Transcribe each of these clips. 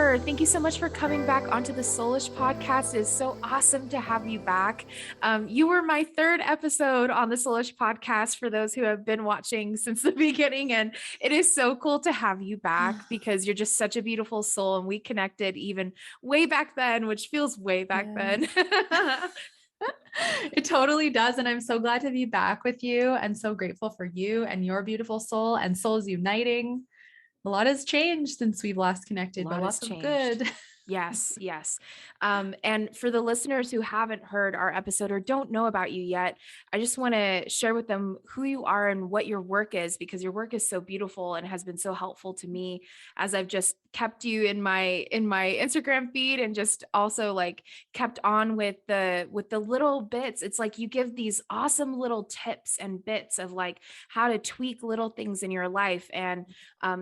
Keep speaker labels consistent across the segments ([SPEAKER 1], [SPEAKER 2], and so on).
[SPEAKER 1] Amber, thank you so much for coming back onto the Soulish podcast. It is so awesome to have you back. You were my third episode on the Soulish podcast for those who have been watching since the beginning. And it is so cool to have you back because you're just such a beautiful soul. And we connected even way back then, which feels way back then.
[SPEAKER 2] It totally does. And I'm so glad to be back with you and so grateful for you and your beautiful soul and souls uniting. A lot has changed since we've last connected, but it's so good.
[SPEAKER 1] Yes, yes. And for the listeners who haven't heard our episode or don't know about you yet, I just want to share with them who you are and what your work is, because your work is so beautiful and has been so helpful to me as I've just kept you in my Instagram feed and just also like kept on with the little bits. It's like you give these awesome little tips and bits of like how to tweak little things in your life and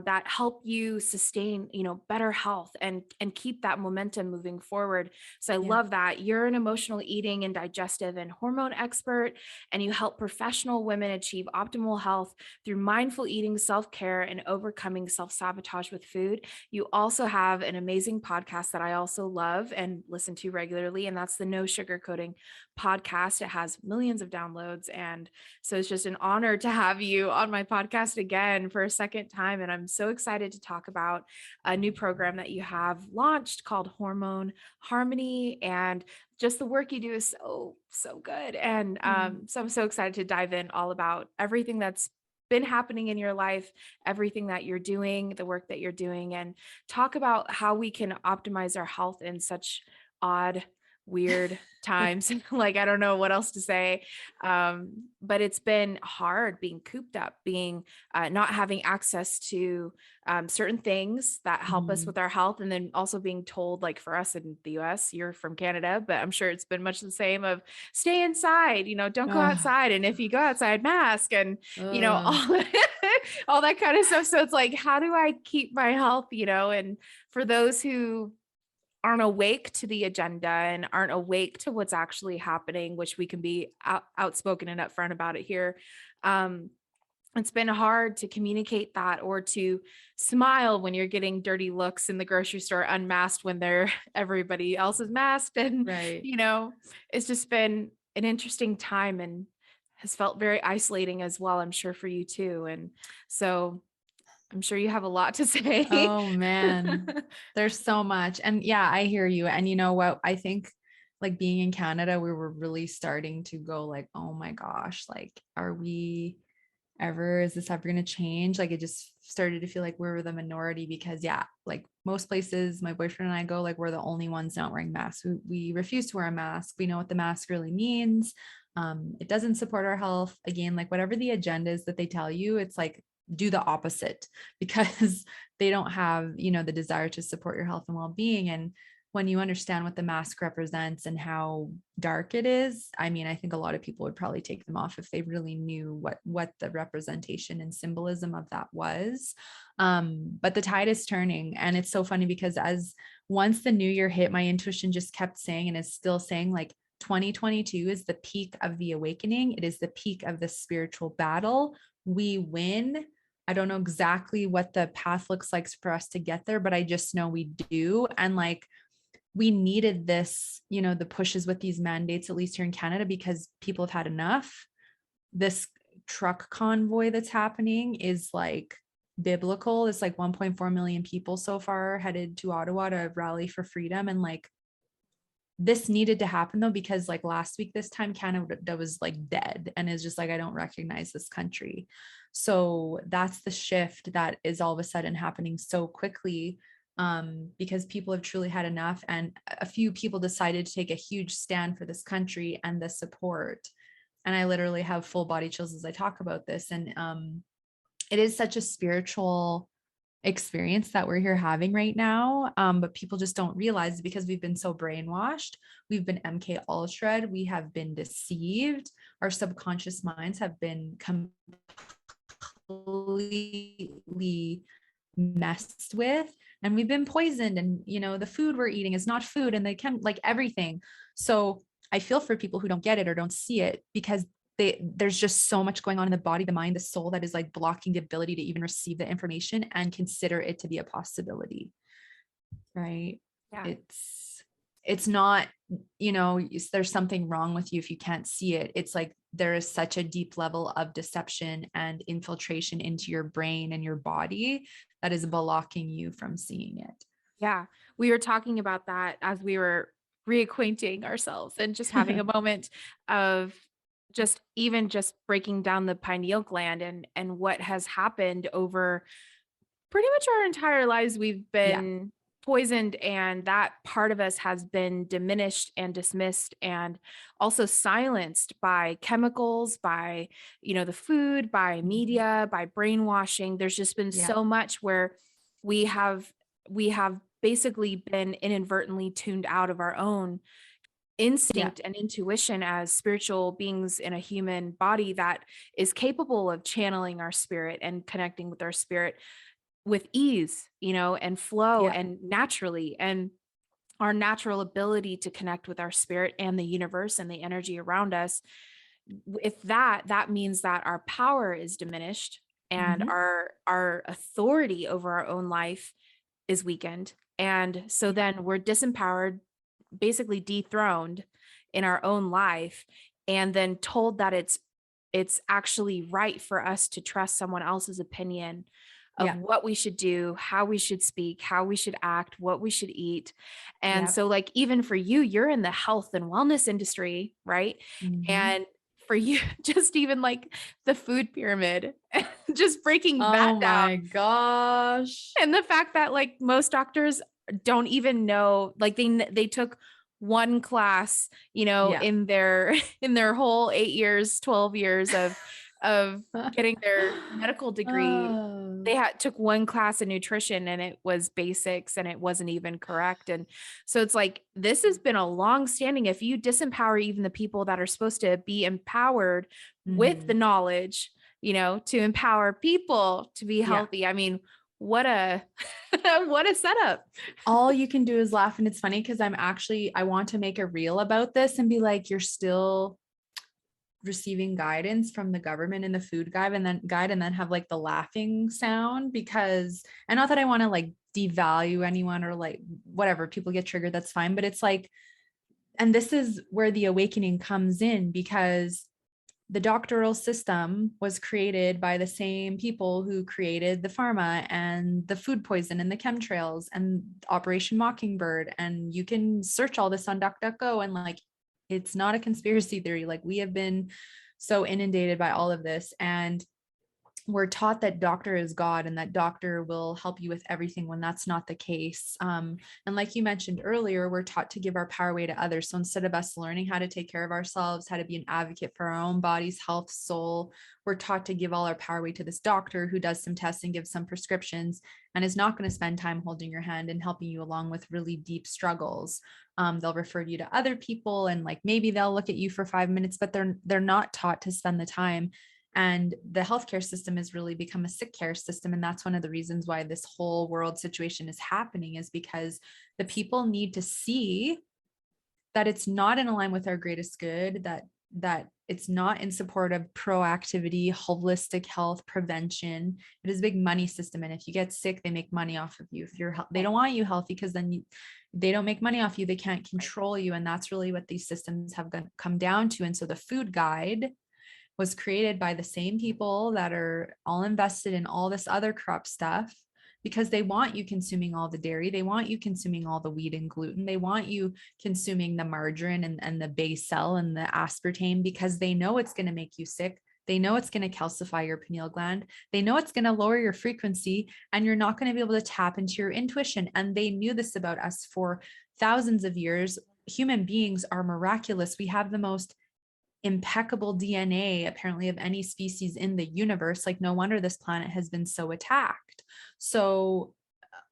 [SPEAKER 1] that help you sustain, better health and keep that momentum moving forward. So I love that. You're an emotional eating and digestive and hormone expert, and you help professional women achieve optimal health through mindful eating, self-care, and overcoming self-sabotage with food. You also have an amazing podcast that I also love and listen to regularly, and that's the No Sugarcoating podcast. It has millions of downloads. And so it's just an honor to have you on my podcast again for a second time. And I'm so excited to talk about a new program that you have launched called Hormone Harmony. And just the work you do is so good. And so I'm so excited to dive in all about everything that's been happening in your life, everything that you're doing, the work that you're doing, and talk about how we can optimize our health in such odd, weird times. Like, I don't know what else to say. But it's been hard being cooped up, being not having access to certain things that help us with our health. And then also being told, like for us in the US, you're from Canada, but I'm sure it's been much the same of stay inside, don't go outside. And if you go outside, mask and, all that kind of stuff. So it's like, how do I keep my health, and for those who aren't awake to the agenda and aren't awake to what's actually happening, which we can be outspoken and upfront about it here. It's been hard to communicate that or to smile when you're getting dirty looks in the grocery store unmasked when everybody else is masked. And, it's just been an interesting time and has felt very isolating as well, I'm sure for you too. And so I'm sure you have a lot to say.
[SPEAKER 2] Oh man, there's so much. And yeah, I hear you. And you know what? I think like being in Canada, we were really starting to go like, oh my gosh, like, is this ever going to change? Like it just started to feel like we were the minority because like most places my boyfriend and I go, like we're the only ones not wearing masks. We refuse to wear a mask. We know what the mask really means. It doesn't support our health. Again, like whatever the agenda is that they tell you, it's like, do the opposite because they don't have, the desire to support your health and well-being. And when you understand what the mask represents and how dark it is, I mean, I think a lot of people would probably take them off if they really knew what the representation and symbolism of that was. But the tide is turning. And it's so funny because once the new year hit, my intuition just kept saying, and is still saying, like, 2022 is the peak of the awakening. It is the peak of the spiritual battle. We win. I don't know exactly what the path looks like for us to get there, but I just know we do. And like, we needed this, the pushes with these mandates, at least here in Canada, because people have had enough. This truck convoy that's happening is like biblical. It's like 1.4 million people so far headed to Ottawa to rally for freedom. And like, this needed to happen though, because like last week, this time Canada was like dead and is just like, I don't recognize this country. So that's the shift that is all of a sudden happening so quickly, because people have truly had enough. And a few people decided to take a huge stand for this country and the support. And I literally have full body chills as I talk about this. And it is such a spiritual experience that we're here having right now. But people just don't realize because we've been so brainwashed. We've been MK Ultra'd. We have been deceived. Our subconscious minds have been completely messed with, and we've been poisoned. And, the food we're eating is not food, and they can like everything. So I feel for people who don't get it or don't see it, because there's just so much going on in the body, the mind, the soul that is like blocking the ability to even receive the information and consider it to be a possibility. right?
[SPEAKER 1] Yeah.
[SPEAKER 2] It's not, there's something wrong with you if you can't see it. It's like there is such a deep level of deception and infiltration into your brain and your body that is blocking you from seeing it.
[SPEAKER 1] Yeah. We were talking about that as we were reacquainting ourselves and just having a moment of just breaking down the pineal gland and what has happened over pretty much our entire lives. We've
[SPEAKER 2] Yeah.
[SPEAKER 1] been poisoned, and that part of us has been diminished and dismissed and also silenced by chemicals, by, the food, by
[SPEAKER 2] Mhm.
[SPEAKER 1] media, by brainwashing. There's just been
[SPEAKER 2] Yeah.
[SPEAKER 1] so much where we have we have basically been inadvertently tuned out of our own
[SPEAKER 2] Yeah.
[SPEAKER 1] instinct and intuition as spiritual beings in a human body that is capable of channeling our spirit and connecting with our spirit with ease, and flow
[SPEAKER 2] Yeah.
[SPEAKER 1] and naturally. And our natural ability to connect with our spirit and the universe and the energy around us, if that means that our power is diminished and
[SPEAKER 2] Hmm.
[SPEAKER 1] our authority over our own life is weakened. And so
[SPEAKER 2] Yeah.
[SPEAKER 1] then we're disempowered, basically dethroned in our own life, and then told that it's actually right for us to trust someone else's opinion of
[SPEAKER 2] Yeah.
[SPEAKER 1] what we should do, how we should speak, how we should act, what we should eat. And
[SPEAKER 2] Yeah.
[SPEAKER 1] so like even for you, you're in the health and wellness industry, right?
[SPEAKER 2] Hmm.
[SPEAKER 1] And for you, just even like the food pyramid, just breaking that
[SPEAKER 2] Oh
[SPEAKER 1] down.
[SPEAKER 2] my gosh.
[SPEAKER 1] And the fact that like most doctors don't even know, like they took one class,
[SPEAKER 2] Yeah.
[SPEAKER 1] in their in their whole 8 years, 12 years of getting their medical degree.
[SPEAKER 2] Oh,
[SPEAKER 1] They had took one class in nutrition and it was basics and it wasn't even correct. And so it's like this has been a long standing. If you disempower even the people that are supposed to be empowered with the
[SPEAKER 2] mhm.
[SPEAKER 1] knowledge, to empower people to be
[SPEAKER 2] Yeah.
[SPEAKER 1] healthy. I mean, what a what a setup.
[SPEAKER 2] All you can do is laugh. And it's funny because I want to make a reel about this and be like, you're still receiving guidance from the government and the food guide and then have like the laughing sound because, and not that I want to like devalue anyone or like whatever, people get triggered, that's fine. But it's like, and this is where the awakening comes in because the doctoral system was created by the same people who created the pharma and the food poison and the chemtrails and Operation Mockingbird. And you can search all this on DuckDuckGo and like, it's not a conspiracy theory. Like we have been so inundated by all of this. And we're taught that doctor is God and that doctor will help you with everything when that's not the case. And like you mentioned earlier, we're taught to give our power away to others. So instead of us learning how to take care of ourselves, how to be an advocate for our own bodies, health, soul, we're taught to give all our power away to this doctor who does some tests and gives some prescriptions and is not going to spend time holding your hand and helping you along with really deep struggles. They'll refer you to other people and like maybe they'll look at you for 5 minutes, but they're not taught to spend the time. And the healthcare system has really become a sick care system. And that's one of the reasons why this whole world situation is happening is because the people need to see that it's not in line with our greatest good, that it's not in support of proactivity, holistic health, prevention. It is a big money system. And if you get sick, they make money off of you. If you're, they don't want you healthy because then they don't make money off you. They can't control you. And that's really what these systems have come down to. And so the food guide was created by the same people that are all invested in all this other corrupt stuff because they want you consuming all the dairy. They want you consuming all the wheat and gluten. They want you consuming the margarine and the base cell and the aspartame because they know it's going to make you sick. They know it's going to calcify your pineal gland. They know it's going to lower your frequency and you're not going to be able to tap into your intuition. And they knew this about us for thousands of years. Human beings are miraculous. We have the most impeccable DNA apparently of any species in the universe. Like no wonder this planet has been so attacked. So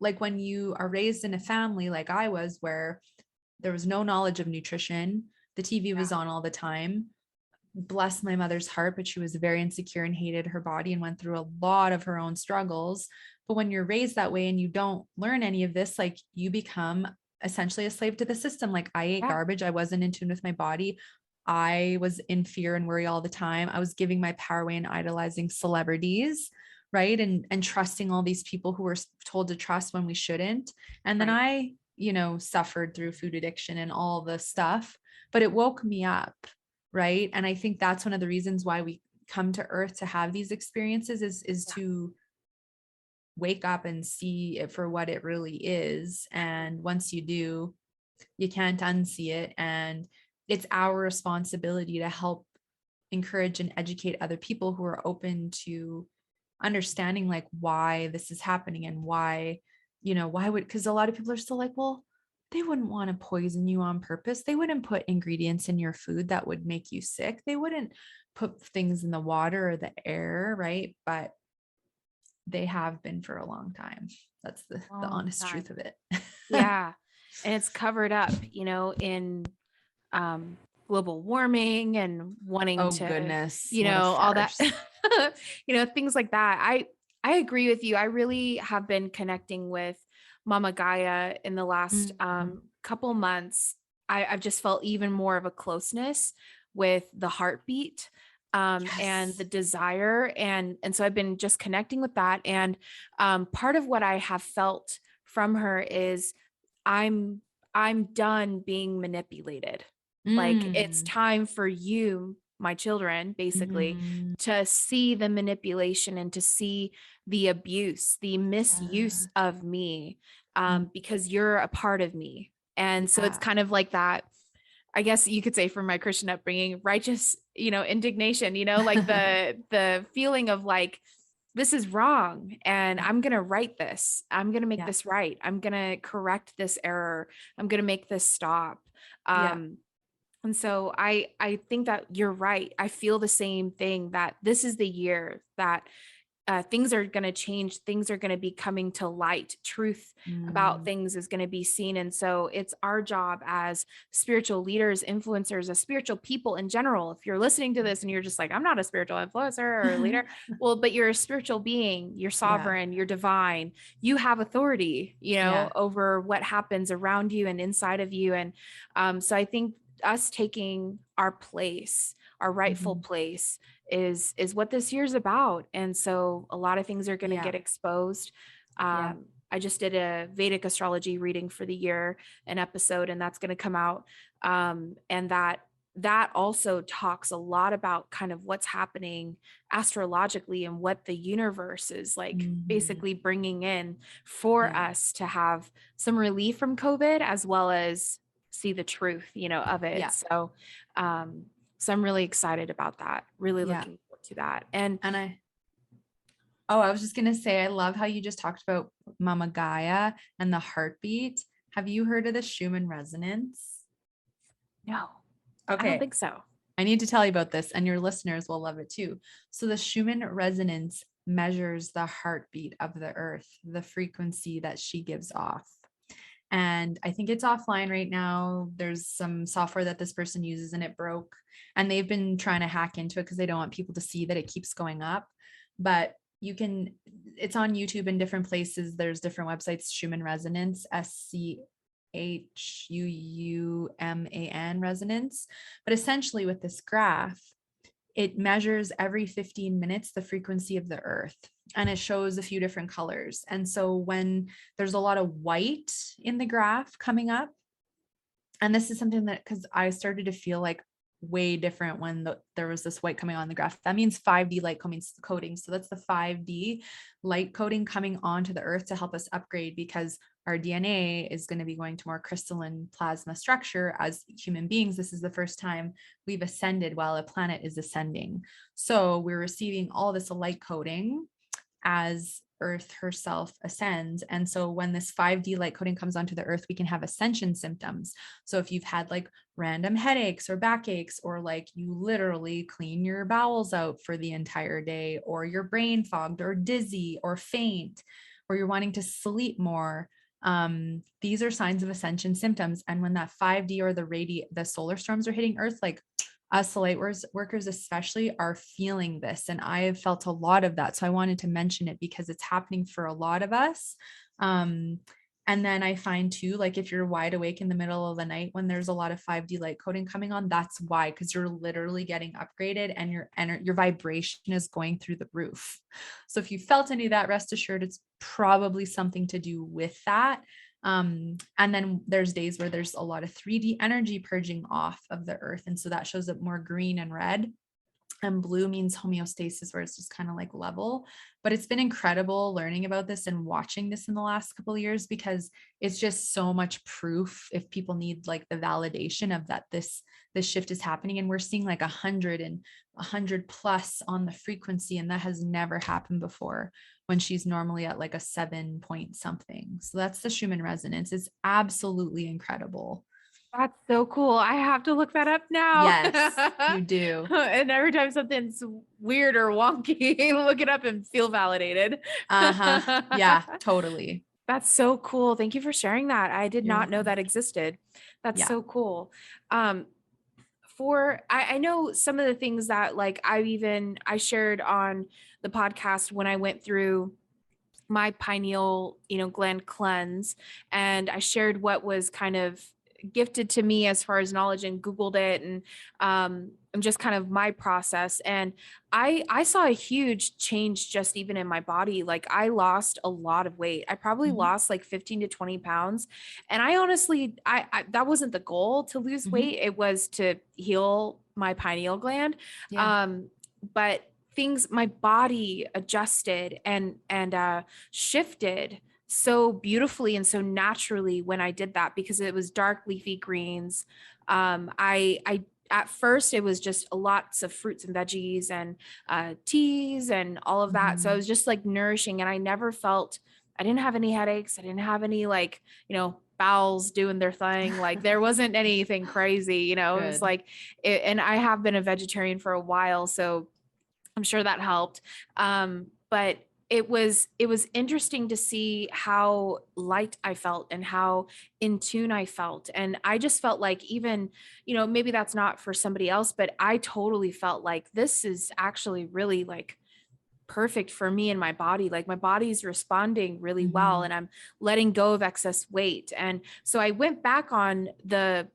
[SPEAKER 2] like when you are raised in a family like I was where there was no knowledge of nutrition, the TV was on all the time. Bless my mother's heart, but she was very insecure and hated her body and went through a lot of her own struggles. But when you're raised that way and you don't learn any of this, like you become essentially a slave to the system. Like I ate
[SPEAKER 1] Yeah.
[SPEAKER 2] garbage. I wasn't in tune with my body. I was in fear and worry all the time. I was giving my power away and idolizing celebrities right? And trusting all these people who were told to trust when we shouldn't. And then
[SPEAKER 1] Right.
[SPEAKER 2] I, suffered through food addiction and all the stuff, but it woke me up, right? And I think that's one of the reasons why we come to earth to have these experiences is
[SPEAKER 1] Yeah.
[SPEAKER 2] to wake up and see it for what it really is. And once you do, you can't unsee it. And it's our responsibility to help encourage and educate other people who are open to understanding like why this is happening and why, why would, because a lot of people are still like, well, they wouldn't want to poison you on purpose. They wouldn't put ingredients in your food that would make you sick. They wouldn't put things in the water or the air, right? But they have been for a long time. That's the
[SPEAKER 1] Long
[SPEAKER 2] honest truth
[SPEAKER 1] time.
[SPEAKER 2] of it.
[SPEAKER 1] Yeah. And it's covered up, in um, global warming and wanting
[SPEAKER 2] Oh
[SPEAKER 1] to,
[SPEAKER 2] goodness, what a
[SPEAKER 1] all that,
[SPEAKER 2] farce.
[SPEAKER 1] things like that. I agree with you. I really have been connecting with Mama Gaia in the last
[SPEAKER 2] Mhm.
[SPEAKER 1] couple months. I've just felt even more of a closeness with the heartbeat and the
[SPEAKER 2] Yes.
[SPEAKER 1] desire. And so I've been just connecting with that. And part of what I have felt from her is I'm I'm done being manipulated. Like it's
[SPEAKER 2] Mm.
[SPEAKER 1] time for you, my children, basically,
[SPEAKER 2] Mhm.
[SPEAKER 1] to see the manipulation and to see the abuse, the misuse
[SPEAKER 2] Yeah.
[SPEAKER 1] of me,
[SPEAKER 2] Mm.
[SPEAKER 1] because you're a part of me. And so it's
[SPEAKER 2] Yeah.
[SPEAKER 1] kind of like that. I guess you could say from my Christian upbringing, righteous, indignation, like the feeling of like, this is wrong and
[SPEAKER 2] Yeah.
[SPEAKER 1] I'm going to right this. I'm going to make
[SPEAKER 2] Yeah.
[SPEAKER 1] this right. I'm going to correct this error. I'm going to make this stop.
[SPEAKER 2] Yeah.
[SPEAKER 1] Um, and so I think that you're right. I feel the same thing that this is the year that things are going to change. Things are going to be coming to light. Truth about
[SPEAKER 2] Mm.
[SPEAKER 1] things is going to be seen. And so it's our job as spiritual leaders, influencers, as spiritual people in general. If you're listening to this and you're just like, I'm not a spiritual influencer or leader, well, but you're a spiritual being, you're
[SPEAKER 2] Yeah.
[SPEAKER 1] sovereign, you're divine, you have authority,
[SPEAKER 2] Yeah.
[SPEAKER 1] over what happens around you and inside of you. And so I think us taking our place, our rightful
[SPEAKER 2] Mhm.
[SPEAKER 1] place is what this year's about. And so a lot of things are going to
[SPEAKER 2] Yeah.
[SPEAKER 1] get exposed.
[SPEAKER 2] Yeah.
[SPEAKER 1] I just did a Vedic astrology reading for the year, an episode, and that's going to come out. And that also talks a lot about kind of what's happening astrologically and what the universe is like
[SPEAKER 2] Mhm.
[SPEAKER 1] basically bringing in for
[SPEAKER 2] Yeah.
[SPEAKER 1] us to have some relief from COVID as well as see the truth, of it.
[SPEAKER 2] Yeah.
[SPEAKER 1] So I'm really excited about that. Really
[SPEAKER 2] Yeah.
[SPEAKER 1] looking forward to that. And
[SPEAKER 2] And I was just gonna say, I love how you just talked about Mama Gaia and the heartbeat. Have you heard of the Schumann resonance?
[SPEAKER 1] no, I don't
[SPEAKER 2] Okay,
[SPEAKER 1] think so.
[SPEAKER 2] I need to tell you about this, and your listeners will love it too. So, the Schumann resonance measures the heartbeat of the earth, the frequency that she gives off. And I think it's offline right now. There's some software that this person uses and it broke. And they've been trying to hack into it because they don't want people to see that it keeps going up. But it's on YouTube in different places. There's different websites, Schumann Resonance, SCHUUMAN resonance. But essentially, with this graph, it measures every 15 minutes the frequency of the earth, and it shows a few different colors. And so when there's a lot of white in the graph coming up, and this is something that, because I started to feel like way different when there was this white coming on the graph. That means 5D light coding. So that's the 5D light coding coming onto the earth to help us upgrade, because our DNA is going to be going to more crystalline plasma structure as human beings. This is the first time we've ascended while a planet is ascending. So we're receiving all this light coding as Earth herself ascends. And so when this 5D light coding comes onto the Earth, we can have ascension symptoms. So if you've had like random headaches or backaches, or like you literally clean your bowels out for the entire day, or you're brain fogged or dizzy or faint, or you're wanting to sleep more, these are signs of ascension symptoms. And when that 5D or the solar storms are hitting Earth, like us light workers especially are feeling this, and I have felt a lot of that. So I wanted to mention it because it's happening for a lot of us. And then I find too, like if you're wide awake in the middle of the night when there's a lot of 5D light coding coming on, that's why, because you're literally getting upgraded and your vibration is going through the roof. So if you felt any of that, rest assured it's probably something to do with that. And then there's days where there's a lot of 3D energy purging off of the earth. And so that shows up more green and red. And blue means homeostasis, where it's just kind of like level. But it's been incredible learning about this and watching this in the last couple of years, because it's just so much proof if people need like the validation of that this shift is happening. And we're seeing like 100 plus on the frequency, and that has never happened before when she's normally at like a 7 point something. So that's the Schumann resonance. It's absolutely incredible.
[SPEAKER 1] That's so cool. I have to look that up now.
[SPEAKER 2] Yes, you do.
[SPEAKER 1] And every time something's weird or wonky, look it up and feel validated.
[SPEAKER 2] Uh-huh. Yeah, totally.
[SPEAKER 1] That's so cool. Thank you for sharing that. I did
[SPEAKER 2] You're
[SPEAKER 1] not know
[SPEAKER 2] welcome.
[SPEAKER 1] that existed. That's
[SPEAKER 2] Yeah.
[SPEAKER 1] so cool. Um, I know some of the things that like I shared on the podcast when I went through my pineal, gland cleanse, and I shared what was kind of gifted to me as far as knowledge and Googled it, and just kind of my process. And I saw a huge change just even in my body. Like I lost a lot of weight. I probably
[SPEAKER 2] Mhm.
[SPEAKER 1] lost like 15 to 20 pounds. And I honestly, I that wasn't the goal to lose
[SPEAKER 2] Mhm.
[SPEAKER 1] weight. It was to heal my pineal gland.
[SPEAKER 2] Yeah.
[SPEAKER 1] But my body adjusted and shifted so beautifully and so naturally when I did that, because it was dark leafy greens. I at first it was just lots of fruits and veggies and teas and all of that. So it
[SPEAKER 2] Mhm.
[SPEAKER 1] was just like nourishing, and I didn't have any headaches. I didn't have any like, bowels doing their thing. Like there wasn't anything crazy, it was
[SPEAKER 2] Good.
[SPEAKER 1] like, and I have been a vegetarian for a while, so I'm sure that helped. But it was interesting to see how light I felt and how in tune I felt. And I just felt like, even, maybe that's not for somebody else, but I totally felt like this is actually really like perfect for me and my body. Like my body's responding really well,
[SPEAKER 2] Mhm.
[SPEAKER 1] and I'm letting go of excess weight. And so I went back on the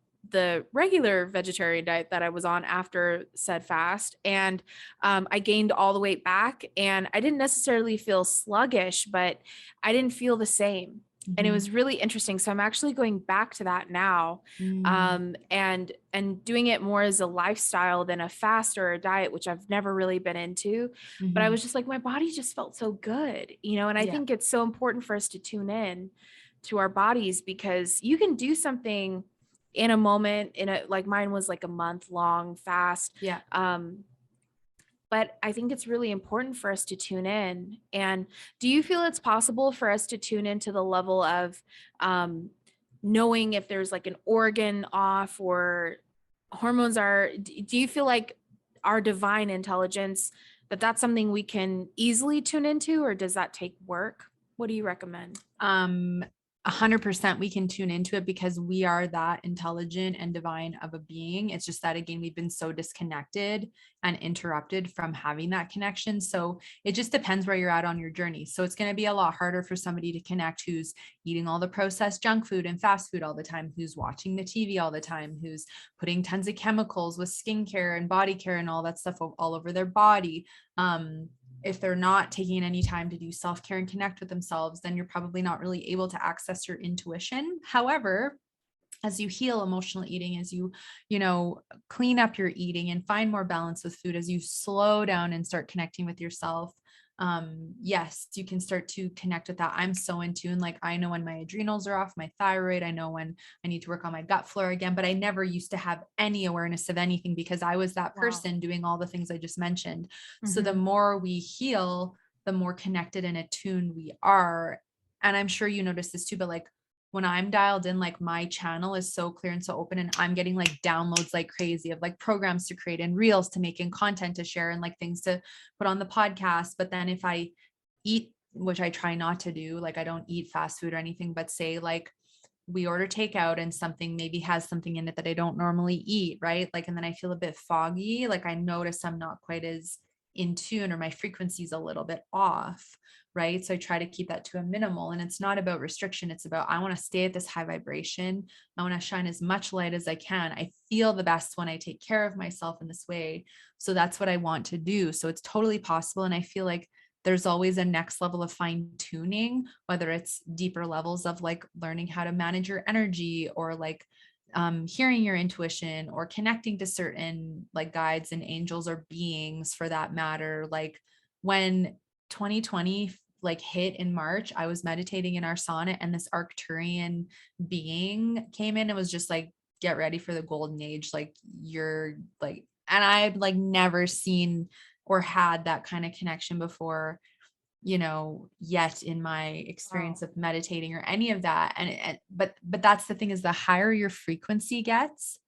[SPEAKER 1] regular vegetarian diet that I was on after said fast, and I gained all the weight back, and I didn't necessarily feel sluggish, but I didn't feel the same. And it
[SPEAKER 2] Mhm.
[SPEAKER 1] was really interesting. So I'm actually going back to that now,
[SPEAKER 2] Mm.
[SPEAKER 1] and doing it more as a lifestyle than a fast or a diet, which I've never really been into. But I
[SPEAKER 2] Mhm.
[SPEAKER 1] was just like, my body just felt so good, and I
[SPEAKER 2] Yeah.
[SPEAKER 1] think it's so important for us to tune in to our bodies, because you can do something in a moment, like mine was like a month long fast.
[SPEAKER 2] Yeah.
[SPEAKER 1] But I think it's really important for us to tune in. And do you feel it's possible for us to tune into the level of um, knowing if there's like an organ off, or hormones do you feel like our divine intelligence, that's something we can easily tune into, or does that take work? What do you recommend?
[SPEAKER 2] um 100% we can tune into it because we are that intelligent and divine of a being. It's just that again we've been so disconnected and interrupted from having that connection. So it just depends where you're at on your journey. So it's going to be a lot harder for somebody to connect who's eating all the processed junk food and fast food all the time, who's watching the TV all the time, who's putting tons of chemicals with skincare and body care and all that stuff all over their body. If they're not taking any time to do self-care and connect with themselves, then you're probably not really able to access your intuition. However, as you heal emotional eating, as you clean up your eating and find more balance with food, as you slow down and start connecting with yourself, yes, you can start to connect with that. I'm so in tune. Like I know when my adrenals are off, my thyroid, I know when I need to work on my gut flora again, but I never used to have any awareness of anything because I was that
[SPEAKER 1] Wow.
[SPEAKER 2] person doing all the things I just mentioned. So the
[SPEAKER 1] Mhm.
[SPEAKER 2] more we heal, the more connected and attuned we are. And I'm sure you notice this too, but like when I'm dialed in, like my channel is so clear and so open, and I'm getting like downloads like crazy of like programs to create and reels to make and content to share and like things to put on the podcast. But then if I eat, which I try not to do, like I don't eat fast food or anything, but say like we order takeout and something maybe has something in it that I don't normally eat, right? Like, and then I feel a bit foggy, like I notice I'm not quite as in tune or my frequency's a little bit off, right? So I try to keep that to a minimal, and it's not about restriction. It's about, I want to stay at this high vibration. I want to shine as much light as I can. I feel the best when I take care of myself in this way. So that's what I want to do. So it's totally possible. And I feel like there's always a next level of fine tuning, whether it's deeper levels of like learning how to manage your energy, or like hearing your intuition, or connecting to certain like guides and angels or beings for that matter. Like when 2020 like hit in March, I was meditating in our sauna, and this Arcturian being came in and was just like, get ready for the golden age. Like you're like, and I'd like never seen or had that kind of connection before, yet in my experience
[SPEAKER 1] Wow.
[SPEAKER 2] of meditating or any of that. But that's the thing, is the higher your frequency gets,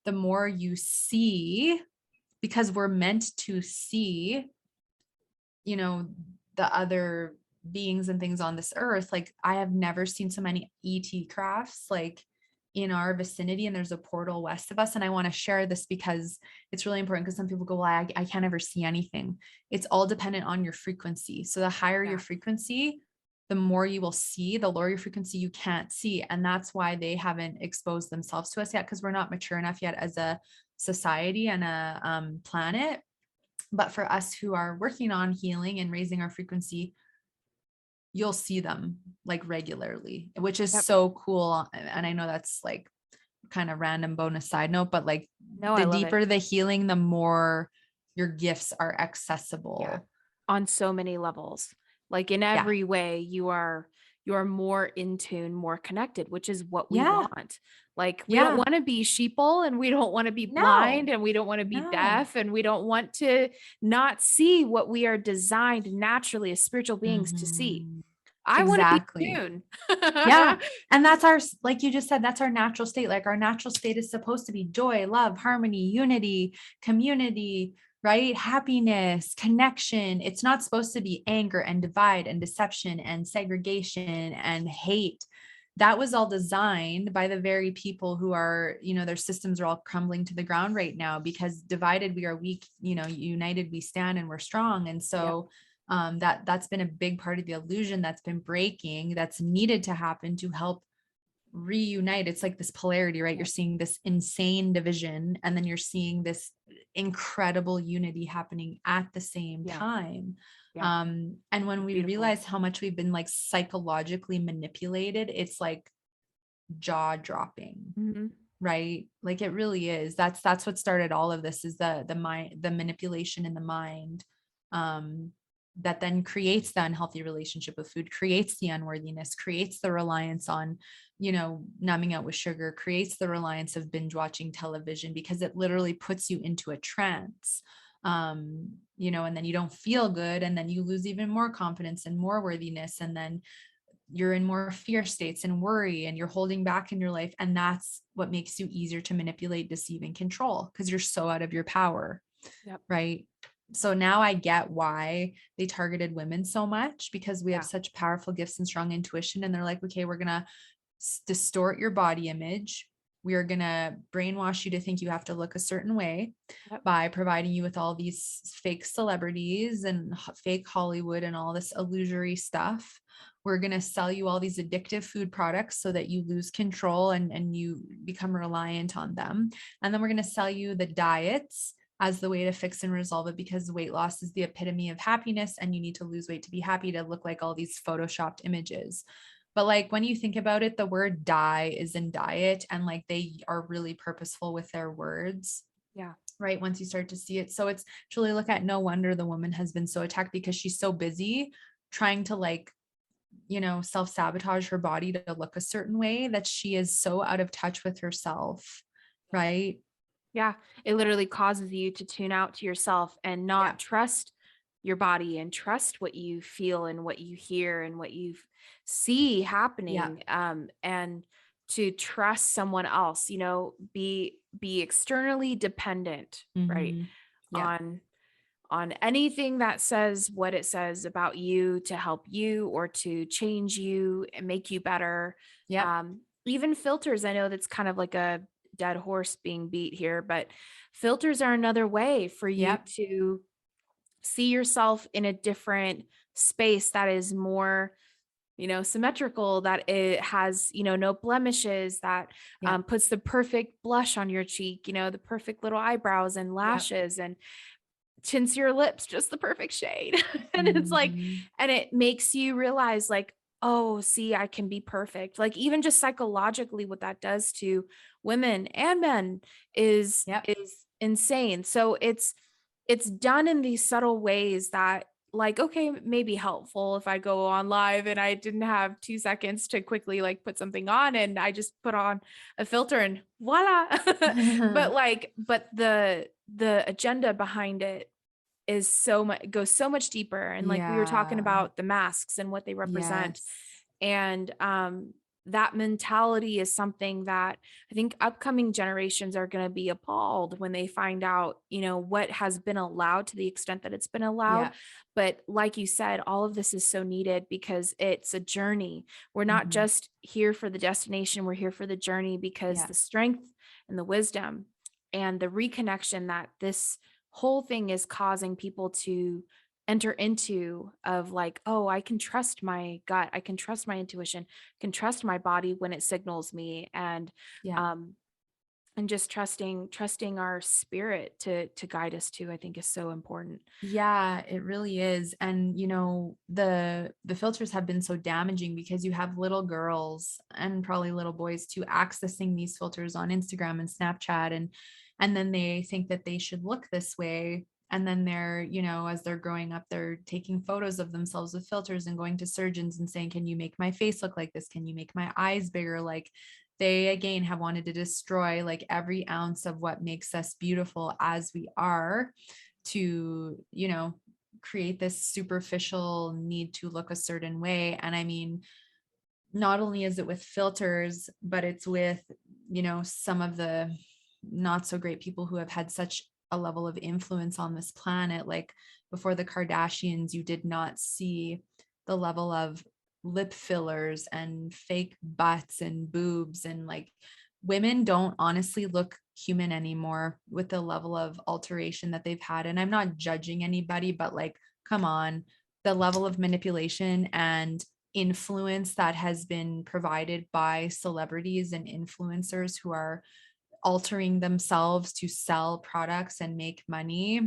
[SPEAKER 2] the more you see, because we're meant to see, you know, the other beings and things on this earth. Like I have never seen so many ET crafts like in our vicinity, and there's a portal west of us. And I want to share this because it's really important, because some people go, well, I can't ever see anything. It's all dependent on your frequency. So the higher your
[SPEAKER 1] Yeah.
[SPEAKER 2] frequency, the more you will see. The lower your frequency, you can't see. And that's why they haven't exposed themselves to us yet, because we're not mature enough yet as a society and a planet. But for us who are working on healing and raising our frequency, you'll see them like regularly, which is
[SPEAKER 1] Yep.
[SPEAKER 2] so cool. And I know that's like kind of random bonus side note, but like
[SPEAKER 1] No, I
[SPEAKER 2] the
[SPEAKER 1] love it.
[SPEAKER 2] deeper the healing, the more your gifts are
[SPEAKER 1] Yeah.
[SPEAKER 2] accessible.
[SPEAKER 1] On so many levels. Like in
[SPEAKER 2] Yeah.
[SPEAKER 1] every way, you are more in tune, more connected, which is what we
[SPEAKER 2] Yeah.
[SPEAKER 1] want. Like we don't
[SPEAKER 2] Yeah.
[SPEAKER 1] want to be sheeple, and we don't want to be blind,
[SPEAKER 2] No,
[SPEAKER 1] and we don't want to be
[SPEAKER 2] no.
[SPEAKER 1] deaf, and we don't want to not see what we are designed naturally as spiritual beings to see.
[SPEAKER 2] Mhm.
[SPEAKER 1] I want to be
[SPEAKER 2] Exactly.
[SPEAKER 1] in tune.
[SPEAKER 2] Yeah. And that's our, like you just said, that's our natural state. Like our natural state is supposed to be joy, love, harmony, unity, community, right? Happiness, connection. It's not supposed to be anger and divide and deception and segregation and hate. That was all designed by the very people who are, their systems are all crumbling to the ground right now, because divided we are weak, united we stand and we're strong. And
[SPEAKER 1] Yep.
[SPEAKER 2] so that's been a big part of the illusion that's been breaking, that's needed to happen to help reunite. It's like this polarity, right? You're
[SPEAKER 1] Yep.
[SPEAKER 2] seeing this insane division, and then you're seeing this incredible unity happening at the same
[SPEAKER 1] Yeah.
[SPEAKER 2] time.
[SPEAKER 1] Yeah.
[SPEAKER 2] And when
[SPEAKER 1] It's
[SPEAKER 2] we
[SPEAKER 1] beautiful.
[SPEAKER 2] realize how much we've been like psychologically manipulated, it's like jaw dropping,
[SPEAKER 1] Mhm.
[SPEAKER 2] right? Like it really is. That's what started all of this, is the mind, the manipulation in the mind, um that then creates the unhealthy relationship with food, creates the unworthiness, creates the reliance on, numbing out with sugar, creates the reliance of binge watching television, because it literally puts you into a trance. And then you don't feel good, and then you lose even more confidence and more worthiness, and then you're in more fear states and worry, and you're holding back in your life. And that's what makes you easier to manipulate, deceive, and control, because you're so out of your power.
[SPEAKER 1] Yep.
[SPEAKER 2] Right. So now I get why they targeted women so much, because we have
[SPEAKER 1] Yeah.
[SPEAKER 2] such powerful gifts and strong intuition. And they're like, okay, we're going to distort your body image. We are going to brainwash you to think you have to look a certain way
[SPEAKER 1] Yep.
[SPEAKER 2] by providing you with all these fake celebrities and fake Hollywood and all this illusory stuff. We're going to sell you all these addictive food products so that you lose control and you become reliant on them. And then we're going to sell you the diets as the way to fix and resolve it, because weight loss is the epitome of happiness, and you need to lose weight to be happy, to look like all these photoshopped images. But like when you think about it, the word die is in diet, and like they are really purposeful with their words,
[SPEAKER 1] Yeah.
[SPEAKER 2] right? Once you start to see it. So it's truly, look at, no wonder the woman has been so attacked, because she's so busy trying to like, self-sabotage her body to look a certain way, that she is so out of touch with herself. Right.
[SPEAKER 1] Yeah, it literally causes you to tune out to yourself and
[SPEAKER 2] Yeah.
[SPEAKER 1] not trust your body and trust what you feel and what you hear and what you see
[SPEAKER 2] Yeah.
[SPEAKER 1] happening, and to trust someone else, be externally dependent, right?
[SPEAKER 2] Mm-hmm. Yeah.
[SPEAKER 1] On anything that says what it says about you to help you or to change you and make you better.
[SPEAKER 2] Yep.
[SPEAKER 1] Even filters, I know that's kind of like a dead horse being beat here, but filters are another way for you
[SPEAKER 2] Yep.
[SPEAKER 1] to see yourself in a different space that is more, symmetrical, that it has, no blemishes, that
[SPEAKER 2] Yep.
[SPEAKER 1] puts the perfect blush on your cheek, the perfect little eyebrows and
[SPEAKER 2] Yep.
[SPEAKER 1] lashes, and tints your lips just the perfect shade. And it's like,
[SPEAKER 2] Mhm.
[SPEAKER 1] and it makes you realize, like, oh, see, I can be perfect. Like, even just psychologically, what that does to women and men is
[SPEAKER 2] Yep.
[SPEAKER 1] is insane. So it's done in these subtle ways that, like, okay, maybe helpful if I go on live and I didn't have 2 seconds to quickly like put something on, and I just put on a filter and voila. But the agenda behind it is so much, goes so much deeper. And like we were talking
[SPEAKER 2] Yeah.
[SPEAKER 1] about the masks and what they represent.
[SPEAKER 2] Yes.
[SPEAKER 1] And that mentality is something that I think upcoming generations are going to be appalled when they find out, what has been allowed, to the extent that it's been allowed.
[SPEAKER 2] Yeah.
[SPEAKER 1] But like you said, all of this is so needed because it's a journey. We're not
[SPEAKER 2] Mhm.
[SPEAKER 1] just here for the destination, we're here for the journey, because
[SPEAKER 2] Yeah.
[SPEAKER 1] the strength and the wisdom and the reconnection that this whole thing is causing people to enter into, of like, oh, I can trust my gut, I can trust my intuition, can trust my body when it signals me.
[SPEAKER 2] Yeah.
[SPEAKER 1] Um and just trusting our spirit to guide us to, I think, is so important.
[SPEAKER 2] Yeah, it really is. And the filters have been so damaging because you have little girls and probably little boys too accessing these filters on Instagram and Snapchat, and then they think that they should look this way. And then they're, as they're growing up, they're taking photos of themselves with filters and going to surgeons and saying, "Can you make my face look like this? Can you make my eyes bigger?" Like, they again have wanted to destroy like every ounce of what makes us beautiful as we are, to create this superficial need to look a certain way. And I mean, not only is it with filters, but it's with some of the not so great people who have had such a level of influence on this planet. Like, before the Kardashians, you did not see the level of lip fillers and fake butts and boobs, and like, women don't honestly look human anymore with the level of alteration that they've had. And I'm not judging anybody, but like, come on, the level of manipulation and influence that has been provided by celebrities and influencers who are altering themselves to sell products and make money.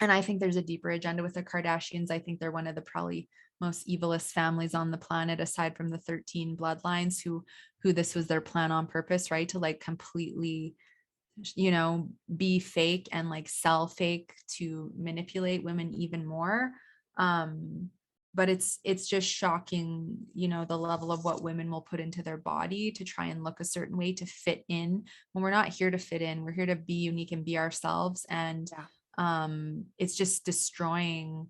[SPEAKER 2] And I think there's a deeper agenda with the Kardashians. I think they're one of the probably most evilest families on the planet, aside from the 13 bloodlines, who this was their plan on purpose, right? To like completely, be fake and like sell fake to manipulate women even more. um but it's just shocking, the level of what women will put into their body to try and look a certain way to fit in, when we're not here to fit in. We're here to be unique and be ourselves. And
[SPEAKER 1] Yeah.
[SPEAKER 2] it's just destroying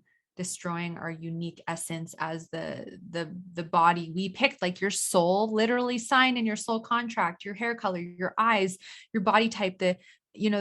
[SPEAKER 2] our unique essence as the body we picked, like your soul literally signed in your soul contract, your hair color, your eyes, your body type, the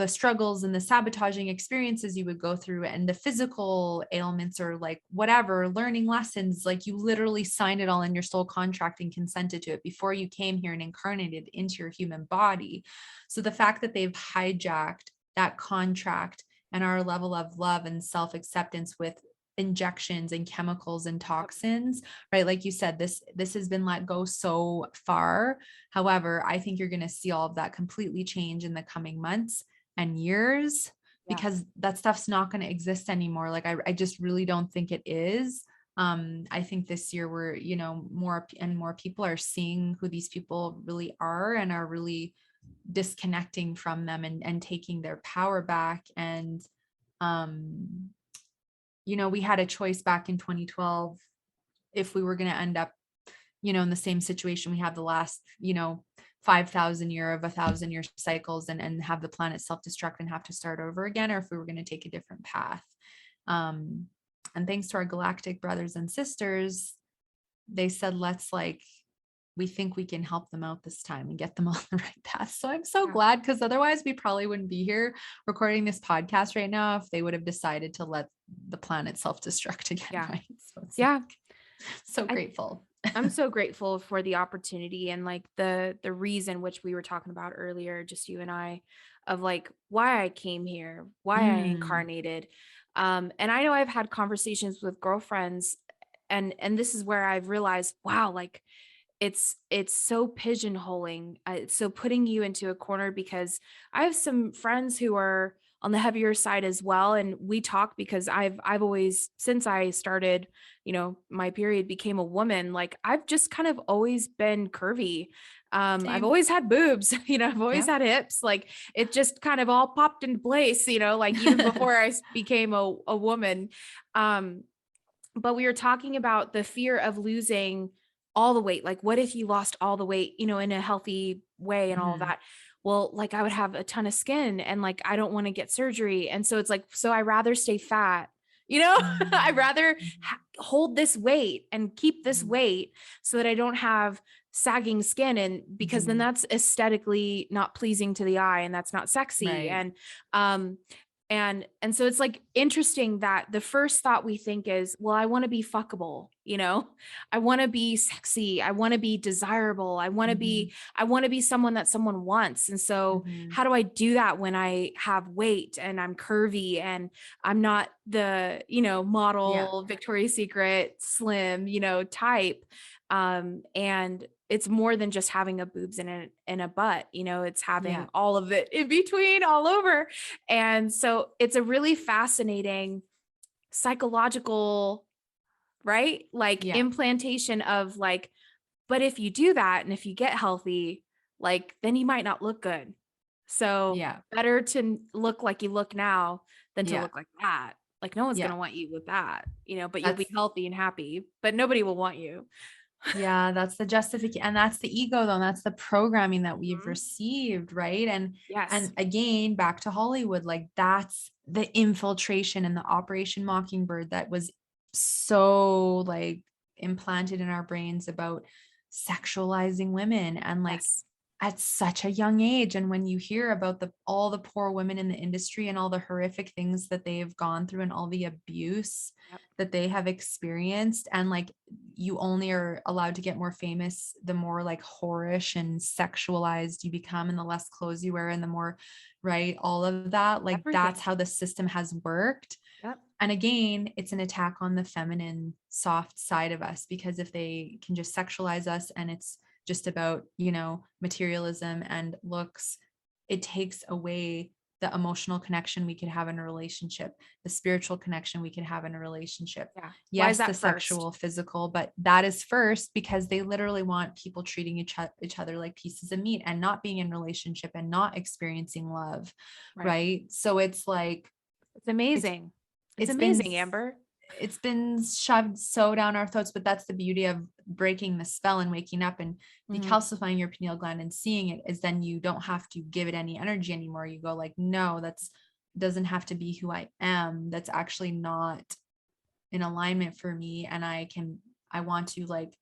[SPEAKER 2] struggles and the sabotaging experiences you would go through, and the physical ailments, or like whatever learning lessons, like you literally signed it all in your soul contract and consented to it before you came here and incarnated into your human body. So the fact that they've hijacked that contract and our level of love and self-acceptance with injections and chemicals and
[SPEAKER 1] Yep.
[SPEAKER 2] toxins, right? Like you said, this has been let go so far. However, I think you're going to see all of that completely change in the coming months and years,
[SPEAKER 1] Yeah.
[SPEAKER 2] because that stuff's not going to exist anymore. Like, I just really don't think it is. I think this year we're, more and more people are seeing who these people really are, and are really disconnecting from them, and taking their power back. And um we had a choice back in 2012 if we were going to end up, in the same situation we have the last, 5,000 year of 1,000 year cycles, and have the planet self-destruct and have to start over again, or if we were going to take a different path. um and thanks to our galactic brothers and sisters, they said, let's like, we think we can help them out this time and get them on the right path. So I'm so
[SPEAKER 1] Yeah.
[SPEAKER 2] glad, because otherwise we probably wouldn't be here recording this podcast right now if they would have decided to let the planet self-destruct again,
[SPEAKER 1] Yeah.
[SPEAKER 2] right? So it's
[SPEAKER 1] Yeah.
[SPEAKER 2] like, so
[SPEAKER 1] I
[SPEAKER 2] grateful.
[SPEAKER 1] I'm so grateful for the opportunity, and like the reason, which we were talking about earlier, just you and I, of like why I came here, why I
[SPEAKER 2] Mm,
[SPEAKER 1] incarnated. And I know I've had conversations with girlfriends and this is where I've realized, wow, like it's so pigeonholing. It's so putting you into a corner, because I have some friends who are on the heavier side as well, and we talk because I've always, since I started, my period became a woman, like I've just kind of always been curvy. I've
[SPEAKER 2] Same.
[SPEAKER 1] always had boobs, I've always
[SPEAKER 2] Yeah.
[SPEAKER 1] had hips, like it just kind of all popped into place, like even before became a woman. Um, but we were talking about the fear of losing all the weight. Like, what if you lost all the weight, in a healthy way and all of
[SPEAKER 2] Mhm.
[SPEAKER 1] that? Well, like I would have a ton of skin and like I don't want to get surgery. And so it's like, so I rather stay fat, I
[SPEAKER 2] Mhm.
[SPEAKER 1] rather
[SPEAKER 2] Mhm.
[SPEAKER 1] hold this weight and keep this
[SPEAKER 2] Mhm.
[SPEAKER 1] weight so that I don't have sagging skin. And because then
[SPEAKER 2] Mhm.
[SPEAKER 1] that's aesthetically not pleasing to the eye and that's not sexy.
[SPEAKER 2] Right.
[SPEAKER 1] Um, and so it's like interesting that the first thought we think is, well, I want to be fuckable, I want to be sexy, I want to be desirable,
[SPEAKER 2] Mhm.
[SPEAKER 1] I want to be someone that someone wants. And so
[SPEAKER 2] Mhm.
[SPEAKER 1] how do I do that when I have weight and I'm curvy and I'm not the,
[SPEAKER 2] Yeah.
[SPEAKER 1] model Victoria's Secret slim, type. And it's more than just having a boobs and a butt, it's
[SPEAKER 2] Yeah.
[SPEAKER 1] having all of it in between, all over. And so it's a really fascinating psychological, right? Like
[SPEAKER 2] Yeah.
[SPEAKER 1] implantation of like, but if you do that and if you get healthy, like then you might not look good. So
[SPEAKER 2] Yeah.
[SPEAKER 1] better to look like you look now than to
[SPEAKER 2] Yeah.
[SPEAKER 1] look like that. Like no one's going
[SPEAKER 2] Yeah.
[SPEAKER 1] to want you with that, but you'll be
[SPEAKER 2] That's
[SPEAKER 1] healthy and happy, but nobody will want you.
[SPEAKER 2] Yeah, that's the justification, and that's the ego though, and that's the programming that we've
[SPEAKER 1] Mhm.
[SPEAKER 2] received, right? And
[SPEAKER 1] Yes.
[SPEAKER 2] again, back to Hollywood, like that's the infiltration and the Operation Mockingbird that was so like implanted in our brains about sexualizing women and like
[SPEAKER 1] Yes.
[SPEAKER 2] at such a young age. And when you hear about the all the poor women in the industry and all the horrific things that they have gone through and all the abuse
[SPEAKER 1] Yep.
[SPEAKER 2] that they have experienced, and like you only are allowed to get more famous the more like whorish and sexualized you become and the less clothes you wear and the more, right, all of that, like that's
[SPEAKER 1] Everything.
[SPEAKER 2] how the system has worked.
[SPEAKER 1] Yep.
[SPEAKER 2] And again, it's an attack on the feminine soft side of us, because if they can just sexualize us and it's just about, materialism and looks, it takes away the emotional connection we could have in a relationship, the spiritual connection we could have in a relationship.
[SPEAKER 1] Yeah. Why is
[SPEAKER 2] Yes, the
[SPEAKER 1] that first?
[SPEAKER 2] sexual, physical, but that is first because they literally want people treating each other like pieces of meat and not being in relationship and not experiencing love,
[SPEAKER 1] Right.
[SPEAKER 2] right? So it's like
[SPEAKER 1] It's
[SPEAKER 2] it's
[SPEAKER 1] amazing. It's
[SPEAKER 2] it's been
[SPEAKER 1] amazing, Amber.
[SPEAKER 2] it's been shoved so down our throats, but that's the beauty of breaking the spell and waking up and
[SPEAKER 1] Mhm.
[SPEAKER 2] decalcifying your pineal gland and seeing it, is then you don't have to give it any energy anymore. You go like, no, that's doesn't have to be who I am. That's actually not in alignment for me. And I want to like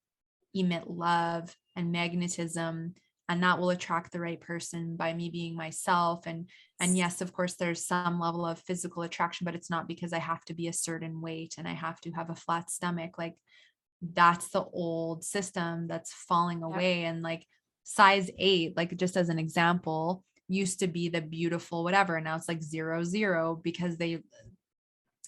[SPEAKER 2] emit love and magnetism, and that will attract the right person by me being myself. And yes, of course there's some level of physical attraction, but it's not because I have to be a certain weight and I have to have a flat stomach. Like that's the old system that's falling
[SPEAKER 1] Yep.
[SPEAKER 2] away. And like size 8, like just as an example, used to be the beautiful whatever, and now it's like 0 0 because they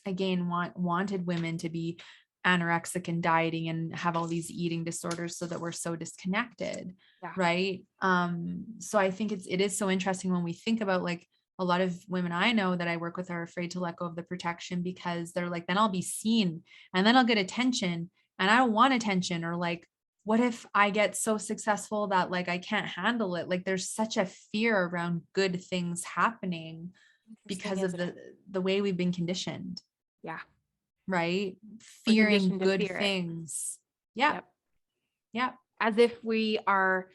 [SPEAKER 2] again wanted women to be anorexic and dieting and have all these eating disorders so that we're so disconnected,
[SPEAKER 1] Yeah.
[SPEAKER 2] right? So I think it is so interesting when we think about like a lot of women I know that I work with are afraid to let go of the protection because they're like, then I'll be seen and then I'll get attention and I don't want attention, or like what if I get so successful that like I can't handle it? Like there's such a fear around good things happening
[SPEAKER 1] Interesting,
[SPEAKER 2] because of
[SPEAKER 1] isn't it?
[SPEAKER 2] the way we've been conditioned,
[SPEAKER 1] Yeah.
[SPEAKER 2] right?
[SPEAKER 1] We're
[SPEAKER 2] Fearing
[SPEAKER 1] conditioned to
[SPEAKER 2] good
[SPEAKER 1] fear it.
[SPEAKER 2] things. Yeah.
[SPEAKER 1] Yep.
[SPEAKER 2] Yeah.
[SPEAKER 1] As if we are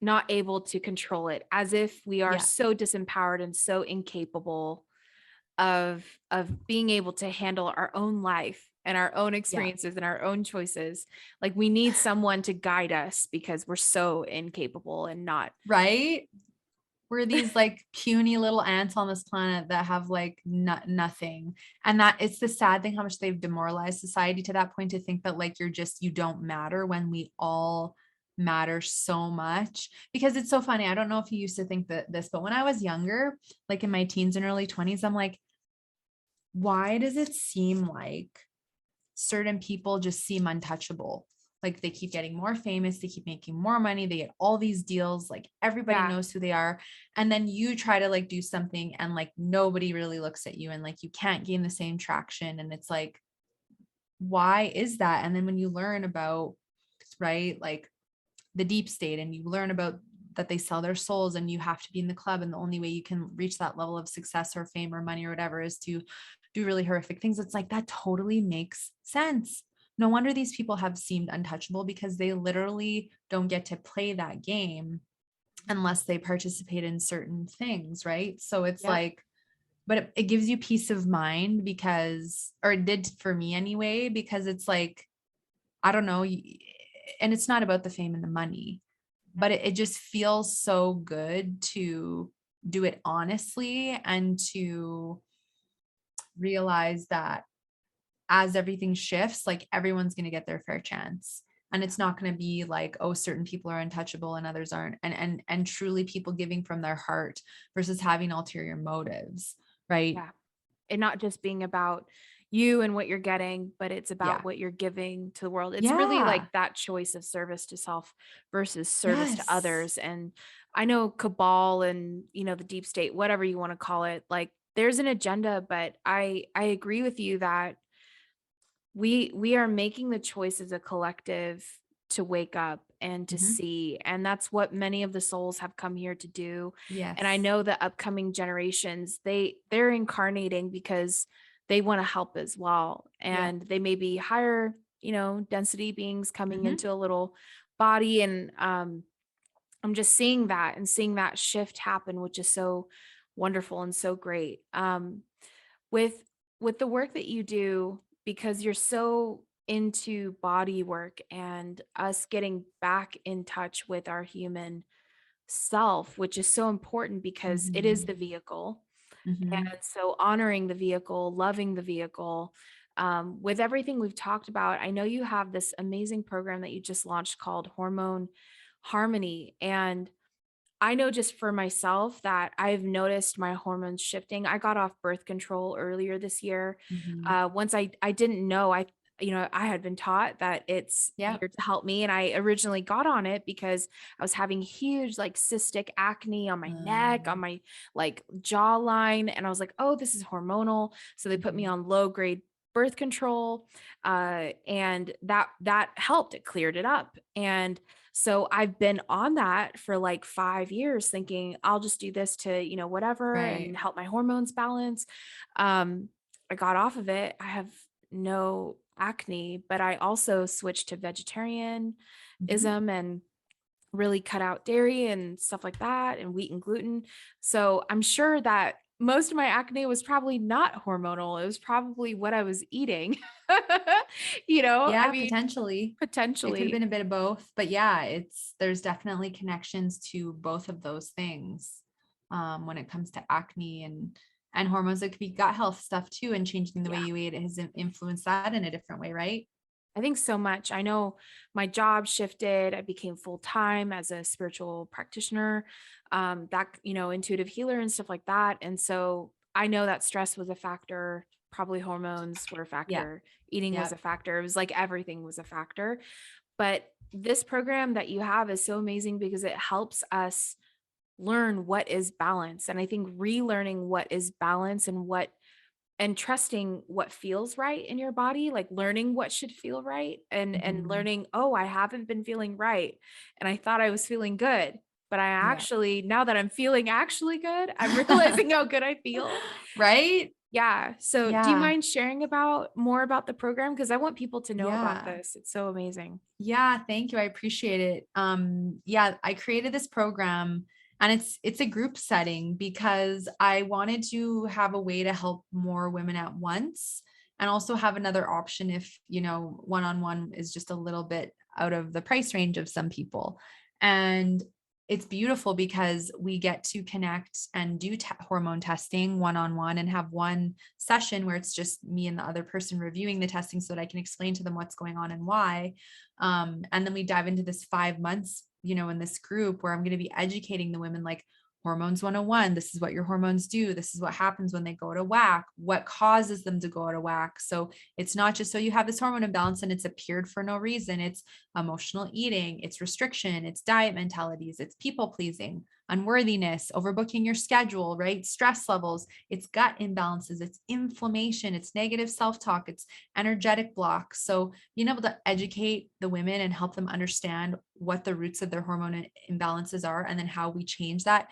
[SPEAKER 1] not able to control it, as if we are
[SPEAKER 2] Yeah.
[SPEAKER 1] so disempowered and so incapable of being able to handle our own life and our own
[SPEAKER 2] Yeah.
[SPEAKER 1] experiences and our own choices. Like we need someone to guide us because we're so incapable and not.
[SPEAKER 2] Right. We're these like puny little ants on this planet that have like nothing. And that it's the sad thing how much they've demoralized society to that point, to think that like you don't matter when we all matter so much. Because it's so funny. I don't know if you used to think that this, but when I was younger, like in my teens and early 20s, I'm like, why does it seem like certain people just seem untouchable. Like they keep getting more famous, they keep making more money, they get all these deals, like everybody
[SPEAKER 1] Yeah.
[SPEAKER 2] knows who they are. And then you try to like do something and like nobody really looks at you and like you can't gain the same traction. And it's like, why is that? And then when you learn about, right, like the deep state, and you learn about that they sell their souls and you have to be in the club, and the only way you can reach that level of success or fame or money or whatever is to do really horrific things. It's like, that totally makes sense. No wonder these people have seemed untouchable, because they literally don't get to play that game unless they participate in certain things, right? So it's
[SPEAKER 1] Yep.
[SPEAKER 2] like, but it gives you peace of mind, because, or it did for me anyway, because it's like, I don't know, and it's not about the fame and the money, but it just feels so good to do it honestly, and to realize that as everything shifts, like everyone's going to get their fair chance. And it's not going to be like, oh, certain people are untouchable and others aren't. And truly people giving from their heart versus having ulterior motives. Right.
[SPEAKER 1] Yeah. And not just being about you and what you're getting, but it's about
[SPEAKER 2] Yeah.
[SPEAKER 1] what you're giving to the world. It's really
[SPEAKER 2] Yeah.
[SPEAKER 1] like that choice of service to self versus service to
[SPEAKER 2] Yes.
[SPEAKER 1] others. And I know cabal and, the deep state, whatever you want to call it, like there's an agenda, but I agree with you that we are making the choice as a collective to wake up and to
[SPEAKER 2] Mhm.
[SPEAKER 1] see, and that's what many of the souls have come here to do. And I
[SPEAKER 2] Yes.
[SPEAKER 1] know the upcoming generations, they're incarnating because they want to help as well,
[SPEAKER 2] Yeah.
[SPEAKER 1] and they may be higher, density beings coming
[SPEAKER 2] Mhm.
[SPEAKER 1] into a little body. And I'm just seeing that and seeing that shift happen, which is so wonderful and so great. With the work that you do, because you're so into body work and us getting back in touch with our human self, which is so important because it is
[SPEAKER 2] Mhm.
[SPEAKER 1] the vehicle.
[SPEAKER 2] Mhm.
[SPEAKER 1] And so honoring the vehicle, loving the vehicle, with everything we've talked about, I know you have this amazing program that you just launched called Hormone Harmony. And I know just for myself that I've noticed my hormones shifting. I got off birth control earlier this year.
[SPEAKER 2] Mhm.
[SPEAKER 1] Once I didn't know, I had been taught that it's
[SPEAKER 2] Yeah.
[SPEAKER 1] here to help me. And I originally got on it because I was having huge like cystic acne on my neck, on
[SPEAKER 2] Um,
[SPEAKER 1] my like jawline. And I was like, oh, this is hormonal. So they put me
[SPEAKER 2] mhm.
[SPEAKER 1] on low grade birth control. And that helped. It cleared it up. And so I've been on that for like 5 years thinking I'll just do this to, whatever
[SPEAKER 2] Right.
[SPEAKER 1] and help my hormones balance. I got off of it. I have no acne, but I also switched to vegetarianism
[SPEAKER 2] Mhm.
[SPEAKER 1] and really cut out dairy and stuff like that and wheat and gluten. So I'm sure that most of my acne was probably not hormonal. It was probably what I was eating. I
[SPEAKER 2] Yeah,
[SPEAKER 1] mean,
[SPEAKER 2] potentially. It could have
[SPEAKER 1] potentially.
[SPEAKER 2] been a bit of both, but yeah, there's definitely connections to both of those things. When it comes to acne and hormones, it could be gut health stuff too, and changing the way
[SPEAKER 1] Yeah.
[SPEAKER 2] you ate it has influenced that in a different way, right?
[SPEAKER 1] I think so much. I know my job shifted. I became full time as a spiritual practitioner, intuitive healer and stuff like that. And so I know that stress was a factor. Probably hormones were a
[SPEAKER 2] Yeah.
[SPEAKER 1] factor. Eating was
[SPEAKER 2] Yeah.
[SPEAKER 1] a factor. It was like everything was a factor. But this program that you have is so amazing because it helps us learn what is balance. And I think relearning what is balance and trusting what feels right in your body, like learning what should feel right and
[SPEAKER 2] Mhm.
[SPEAKER 1] learning, oh, I haven't been feeling right. And I thought I was feeling good. But I
[SPEAKER 2] Yeah.
[SPEAKER 1] actually, now that I'm feeling actually good, I'm realizing how good I feel.
[SPEAKER 2] Right?
[SPEAKER 1] Yeah. So do you
[SPEAKER 2] Yeah.
[SPEAKER 1] mind sharing more about the program? Because I want people to know about
[SPEAKER 2] Yeah.
[SPEAKER 1] this. It's so amazing.
[SPEAKER 2] Yeah, thank you. I appreciate it. Yeah, I created this program, and it's a group setting because I wanted to have a way to help more women at once, and also have another option if, one-on-one is just a little bit out of the price range of some people. And it's beautiful because we get to connect and do hormone testing one-on-one, and have one session where it's just me and the other person reviewing the testing so that I can explain to them what's going on and why. And then we dive into this 5 months, in this group where I'm going to be educating the women, like, Hormones 101, this is what your hormones do. This is what happens when they go out of whack, what causes them to go out of whack. So it's not just so you have this hormone imbalance and it's appeared for no reason. It's emotional eating, it's restriction, it's diet mentalities, it's people pleasing, unworthiness, overbooking your schedule, right? Stress levels, it's gut imbalances, it's inflammation, it's negative self-talk, it's energetic blocks. So being able to educate the women and help them understand what the roots of their hormone imbalances are, and then how we change that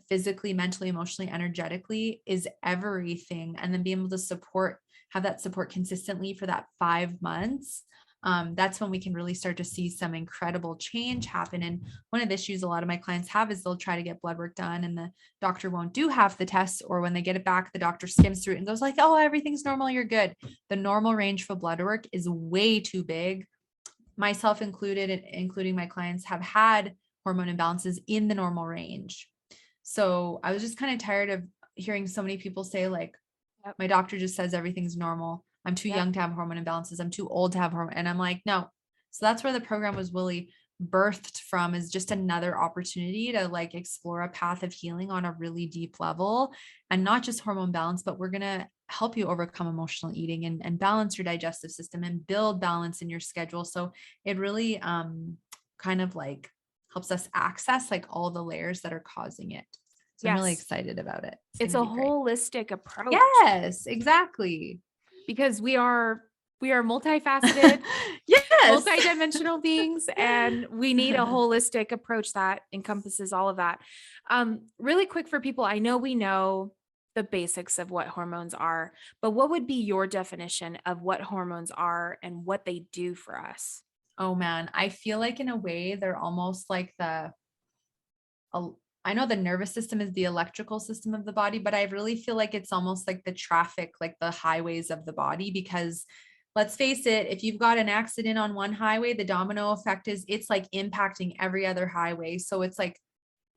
[SPEAKER 2] physically, mentally, emotionally, energetically is everything. And then be able to have that support consistently for that 5 months. That's when we can really start to see some incredible change happen. And one of the issues a lot of my clients have is they'll try to get blood work done and the doctor won't do half the tests, or when they get it back, the doctor skims through it and goes like, oh, everything's normal, you're good. The normal range for blood work is way too big. Myself included, including my clients, have had hormone imbalances in the normal range. So I was just kind of tired of hearing so many people say like,
[SPEAKER 1] Yep.
[SPEAKER 2] my doctor just says everything's normal. I'm too
[SPEAKER 1] Yep.
[SPEAKER 2] young to have hormone imbalances. I'm too old to have hormone. And I'm like, no. So that's where the program was really birthed from, is just another opportunity to like explore a path of healing on a really deep level, and not just hormone balance, but we're going to help you overcome emotional eating and balance your digestive system and build balance in your schedule. So it really kind of like helps us access like all the layers that are causing it. So I'm really
[SPEAKER 1] Yes.
[SPEAKER 2] excited about it.
[SPEAKER 1] It's a
[SPEAKER 2] going to be great.
[SPEAKER 1] holistic approach.
[SPEAKER 2] Yes, exactly.
[SPEAKER 1] Because we are multifaceted,
[SPEAKER 2] Yes.
[SPEAKER 1] multidimensional beings, and we need a holistic approach that encompasses all of that. Really quick for people, I know we know the basics of what hormones are, but what would be your definition of what hormones are and what they do for us?
[SPEAKER 2] Oh man, I feel like in a way they're almost like I know the nervous system is the electrical system of the body, but I really feel like it's almost like the traffic, like the highways of the body, because let's face it, if you've got an accident on one highway, the domino effect is it's like impacting every other highway. So it's like,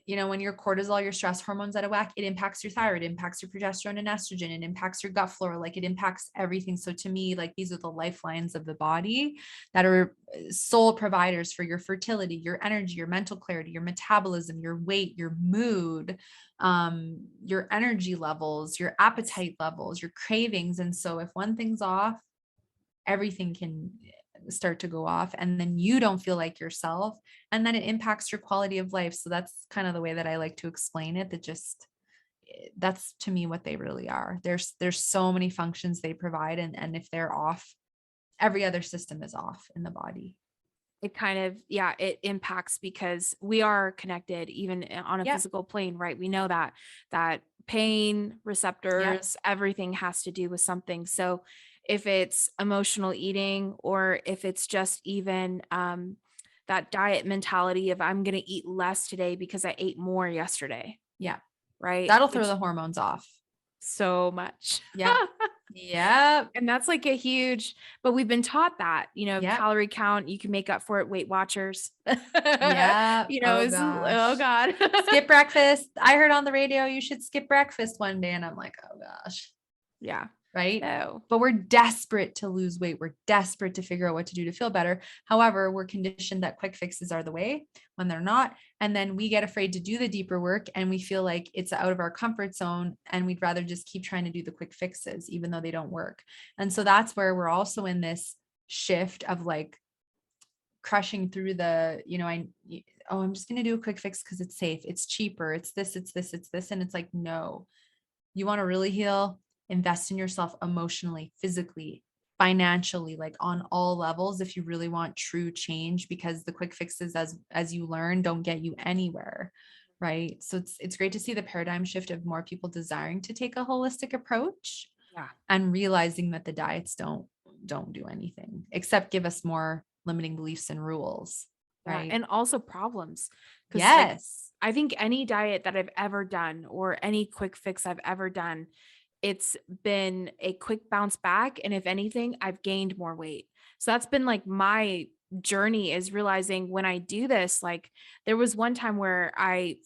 [SPEAKER 2] when your cortisol, your stress hormones out of whack, it impacts your thyroid, it impacts your progesterone and estrogen, it impacts your gut flora, like it impacts everything. So to me, like these are the lifelines of the body that are sole providers for your fertility, your energy, your mental clarity, your metabolism, your weight, your mood, your energy levels, your appetite levels, your cravings. And so if one thing's off, everything can start to go off, and then you don't feel like yourself, and then it impacts your quality of life. So that's kind of the way that I like to explain it, that's to me what they really are. There's so many functions they provide, and if they're off, every other system is off in the body.
[SPEAKER 1] It kind of, yeah, it impacts because we are connected even on a
[SPEAKER 2] Yep.
[SPEAKER 1] physical plane, right? We know that pain
[SPEAKER 2] Yep.
[SPEAKER 1] receptors, everything has to do with something. So if it's emotional eating, or if it's just even that diet mentality of I'm going to eat less today because I ate more yesterday,
[SPEAKER 2] Yeah.
[SPEAKER 1] right?
[SPEAKER 2] That'll throw
[SPEAKER 1] Which
[SPEAKER 2] the hormones off.
[SPEAKER 1] so much.
[SPEAKER 2] Yeah. Yep.
[SPEAKER 1] And that's like a huge, but we've been taught that,
[SPEAKER 2] Yep.
[SPEAKER 1] calorie count, you can make up for it. Weight Watchers.
[SPEAKER 2] Yeah. Oh
[SPEAKER 1] Oh
[SPEAKER 2] gosh.
[SPEAKER 1] God.
[SPEAKER 2] Skip breakfast. I heard on the radio you should skip breakfast one day, and I'm like, oh gosh.
[SPEAKER 1] Yeah.
[SPEAKER 2] Right?
[SPEAKER 1] No.
[SPEAKER 2] But we're desperate to lose weight. We're desperate to figure out what to do to feel better. However, we're conditioned that quick fixes are the way when they're not. And then we get afraid to do the deeper work, and we feel like it's out of our comfort zone, and we'd rather just keep trying to do the quick fixes, even though they don't work. And so that's where we're also in this shift of like crushing through I'm just going to do a quick fix because it's safe. It's cheaper. It's this, it's this, it's this. And it's like, no, you want to really heal, invest in yourself emotionally, physically, financially, like on all levels, if you really want true change, because the quick fixes, as you learn, don't get you anywhere. Right. So it's great to see the paradigm shift of more people desiring to take a holistic approach.
[SPEAKER 1] Yeah.
[SPEAKER 2] And realizing that the diets don't do anything except give us more limiting beliefs and rules.
[SPEAKER 1] Yeah.
[SPEAKER 2] Right.
[SPEAKER 1] And also problems.
[SPEAKER 2] Yes.
[SPEAKER 1] I think any diet that I've ever done, or any quick fix I've ever done, it's been a quick bounce back. And if anything, I've gained more weight. So that's been like my journey, is realizing when I do this, like there was one time where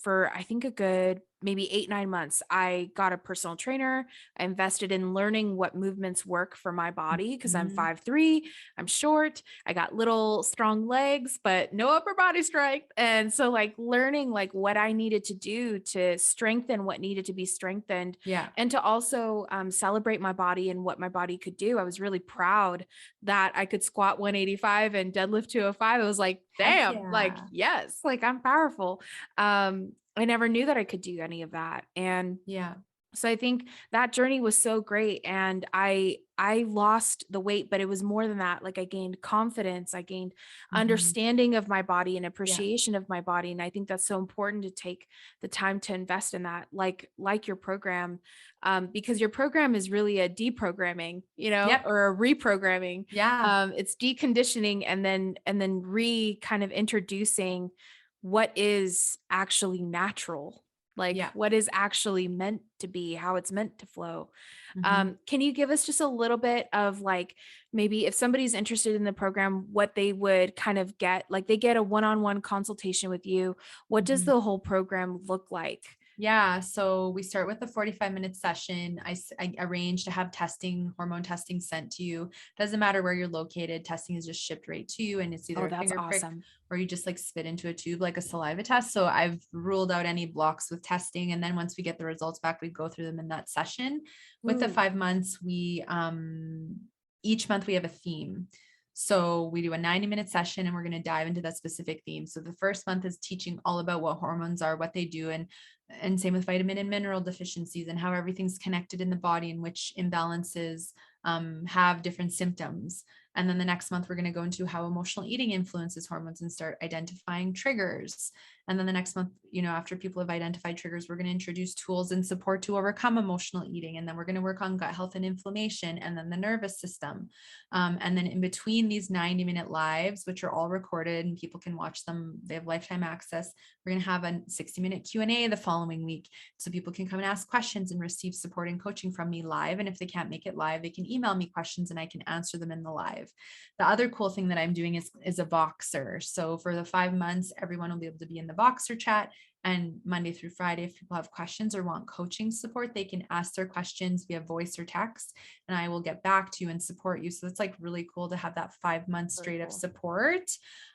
[SPEAKER 1] for I think a good maybe 8, 9 months, I got a personal trainer. I invested in learning what movements work for my body because I'm
[SPEAKER 2] Mhm.
[SPEAKER 1] 5'3", I'm short, I got little strong legs, but no upper body strength. And so like learning like what I needed to do to strengthen what needed to be strengthened
[SPEAKER 2] Yeah.
[SPEAKER 1] and to also celebrate my body and what my body could do. I was really proud that I could squat 185 and deadlift 205. I was like,
[SPEAKER 2] Heck
[SPEAKER 1] damn, like,
[SPEAKER 2] yeah.
[SPEAKER 1] yes, like I'm powerful. I never knew that I could do any of that. And
[SPEAKER 2] Yeah.
[SPEAKER 1] so I think that journey was so great, and I lost the weight, but it was more than that. Like I gained confidence, I gained
[SPEAKER 2] Mhm.
[SPEAKER 1] understanding of my body and
[SPEAKER 2] Yeah.
[SPEAKER 1] appreciation of my body, and I think that's so important to take the time to invest in that, like your program, because your program is really a deprogramming,
[SPEAKER 2] Yep.
[SPEAKER 1] or a reprogramming.
[SPEAKER 2] Yeah.
[SPEAKER 1] It's deconditioning and then kind of introducing what is actually natural, like
[SPEAKER 2] Yeah.
[SPEAKER 1] what is actually meant to be, how it's meant to flow.
[SPEAKER 2] Mhm.
[SPEAKER 1] Can you give us just a little bit of like maybe if somebody's interested in the program, what they would kind of get? Like they get a one-on-one consultation with you. What does
[SPEAKER 2] Mhm.
[SPEAKER 1] the whole program look like?
[SPEAKER 2] Yeah, so we start with a 45-minute session. I arrange to have hormone testing sent to you. Doesn't matter where you're located, testing is just shipped right to you, and it's either
[SPEAKER 1] Oh,
[SPEAKER 2] a
[SPEAKER 1] that's
[SPEAKER 2] finger prick
[SPEAKER 1] awesome.
[SPEAKER 2] or you just like spit into a tube like a saliva test. So I've ruled out any blocks with testing, and then once we get the results back, we go through them in that session. With the
[SPEAKER 1] Ooh,
[SPEAKER 2] 5 months, we each month we have a theme. So we do a 90-minute session and we're going to dive into that specific theme. So the first month is teaching all about what hormones are, what they do, and same with vitamin and mineral deficiencies and how everything's connected in the body and which imbalances have different symptoms. And then the next month, we're going to go into how emotional eating influences hormones and start identifying triggers. And then the next month, after people have identified triggers, we're going to introduce tools and support to overcome emotional eating. And then we're going to work on gut health and inflammation and then the nervous system. And then in between these 90-minute lives, which are all recorded and people can watch them, they have lifetime access. We're going to have a 60-minute Q&A the following week. So people can come and ask questions and receive support and coaching from me live. And if they can't make it live, they can email me questions and I can answer them in the live. The other cool thing that I'm doing is a Voxer. So for the 5 months, everyone will be able to be in the Voxer chat. And Monday through Friday, if people have questions or want coaching support, they can ask their questions via voice or text, and I will get back to you and support you. So it's like really cool to have that 5 months
[SPEAKER 1] very
[SPEAKER 2] straight of
[SPEAKER 1] cool.
[SPEAKER 2] support.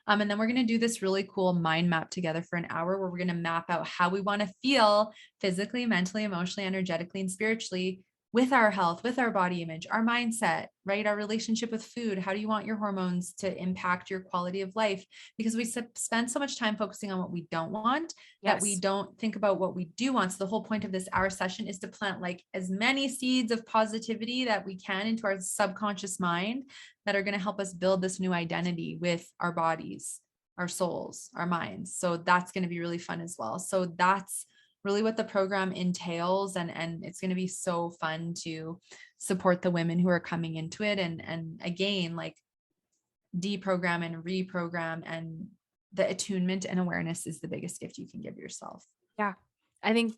[SPEAKER 2] And then we're going to do this really cool mind map together for an hour where we're going to map out how we want to feel physically, mentally, emotionally, energetically, and spiritually with our health, with our body image, our mindset, right? Our relationship with food. How do you want your hormones to impact your quality of life? Because we spend so much time focusing on what we don't want that we
[SPEAKER 1] Yes.
[SPEAKER 2] don't think about what we do want. So the whole point of this hour session is to plant like as many seeds of positivity that we can into our subconscious mind that are going to help us build this new identity with our bodies, our souls, our minds. So that's going to be really fun as well. So that's really what the program entails, and it's going to be so fun to support the women who are coming into it, and again, like, deprogram and reprogram, and the attunement and awareness is the biggest gift you can give yourself.
[SPEAKER 1] Yeah. I think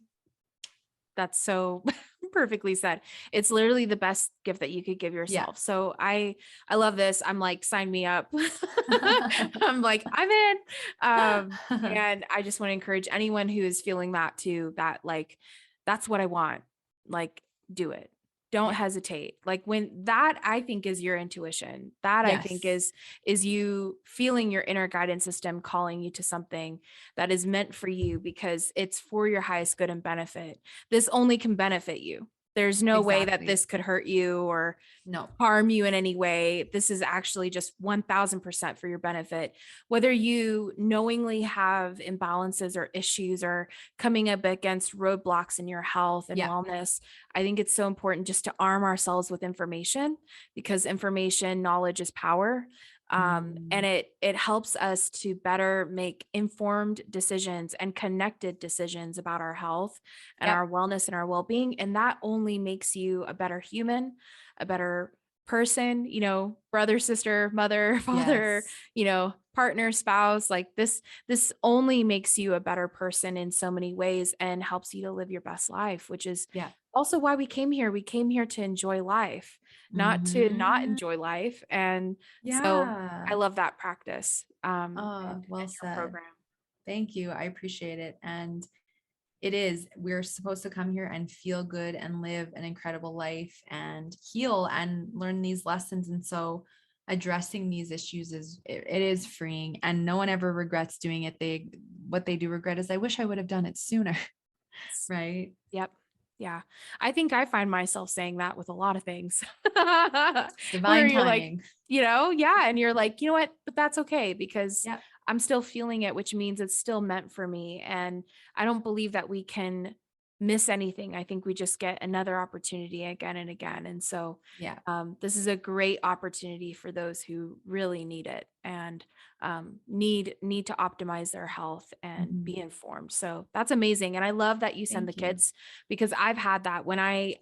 [SPEAKER 1] that's so perfectly said. It's literally the best gift that you could give
[SPEAKER 2] Yeah.
[SPEAKER 1] yourself. So I love this. I'm like, sign me up. I'm like, I'm in. And I just want to encourage anyone who is feeling that too, that like, that's what I want. Like, do it. Don't
[SPEAKER 2] Yeah.
[SPEAKER 1] hesitate. Like when that I think is your intuition. That I think
[SPEAKER 2] Yes.
[SPEAKER 1] is you feeling your inner guidance system calling you to something that is meant for you because it's for your highest good and benefit. This only can benefit you. There's no way that
[SPEAKER 2] Exactly.
[SPEAKER 1] this could hurt you or
[SPEAKER 2] No.
[SPEAKER 1] harm you in any way. This is actually just 1000% for your benefit. Whether you knowingly have imbalances or issues or coming up against roadblocks in your health and
[SPEAKER 2] Yeah.
[SPEAKER 1] wellness, I think it's so important just to arm ourselves with information because information, knowledge is power. And
[SPEAKER 2] Mm.
[SPEAKER 1] it helps us to better make informed decisions and connected decisions about our health and
[SPEAKER 2] Yep.
[SPEAKER 1] our wellness and our well-being. And that only makes you a better human, a better person, brother, sister, mother, father,
[SPEAKER 2] Yes.
[SPEAKER 1] partner, spouse. Like this only makes you a better person in so many ways and helps you to live your best life, which is
[SPEAKER 2] Yeah.
[SPEAKER 1] also why we came here. We came here to enjoy life, not to not
[SPEAKER 2] Mhm.
[SPEAKER 1] enjoy life. And so I
[SPEAKER 2] Yeah.
[SPEAKER 1] love that practice and
[SPEAKER 2] Oh, well
[SPEAKER 1] your
[SPEAKER 2] said.
[SPEAKER 1] program.
[SPEAKER 2] Thank you. I appreciate it. And It is. We're supposed to come here and feel good and live an incredible life and heal and learn these lessons. And so addressing these issues it is freeing, and no one ever regrets doing it. What they do regret is, I wish I would have done it sooner. Right.
[SPEAKER 1] Yep. Yeah. I think I find myself saying that with a lot of things where
[SPEAKER 2] Divine
[SPEAKER 1] you're like,
[SPEAKER 2] timing.
[SPEAKER 1] yeah. And you're like, you know what? But that's okay because
[SPEAKER 2] Yeah.
[SPEAKER 1] I'm still feeling it, which means it's still meant for me. And I don't believe that we can miss anything. I think we just get another opportunity again and again. And so
[SPEAKER 2] Yeah.
[SPEAKER 1] this is a great opportunity for those who really need it and need to optimize their health and
[SPEAKER 2] Mhm.
[SPEAKER 1] be informed. So that's amazing. And I love that you send the
[SPEAKER 2] Thank you.
[SPEAKER 1] kids because I've had that when I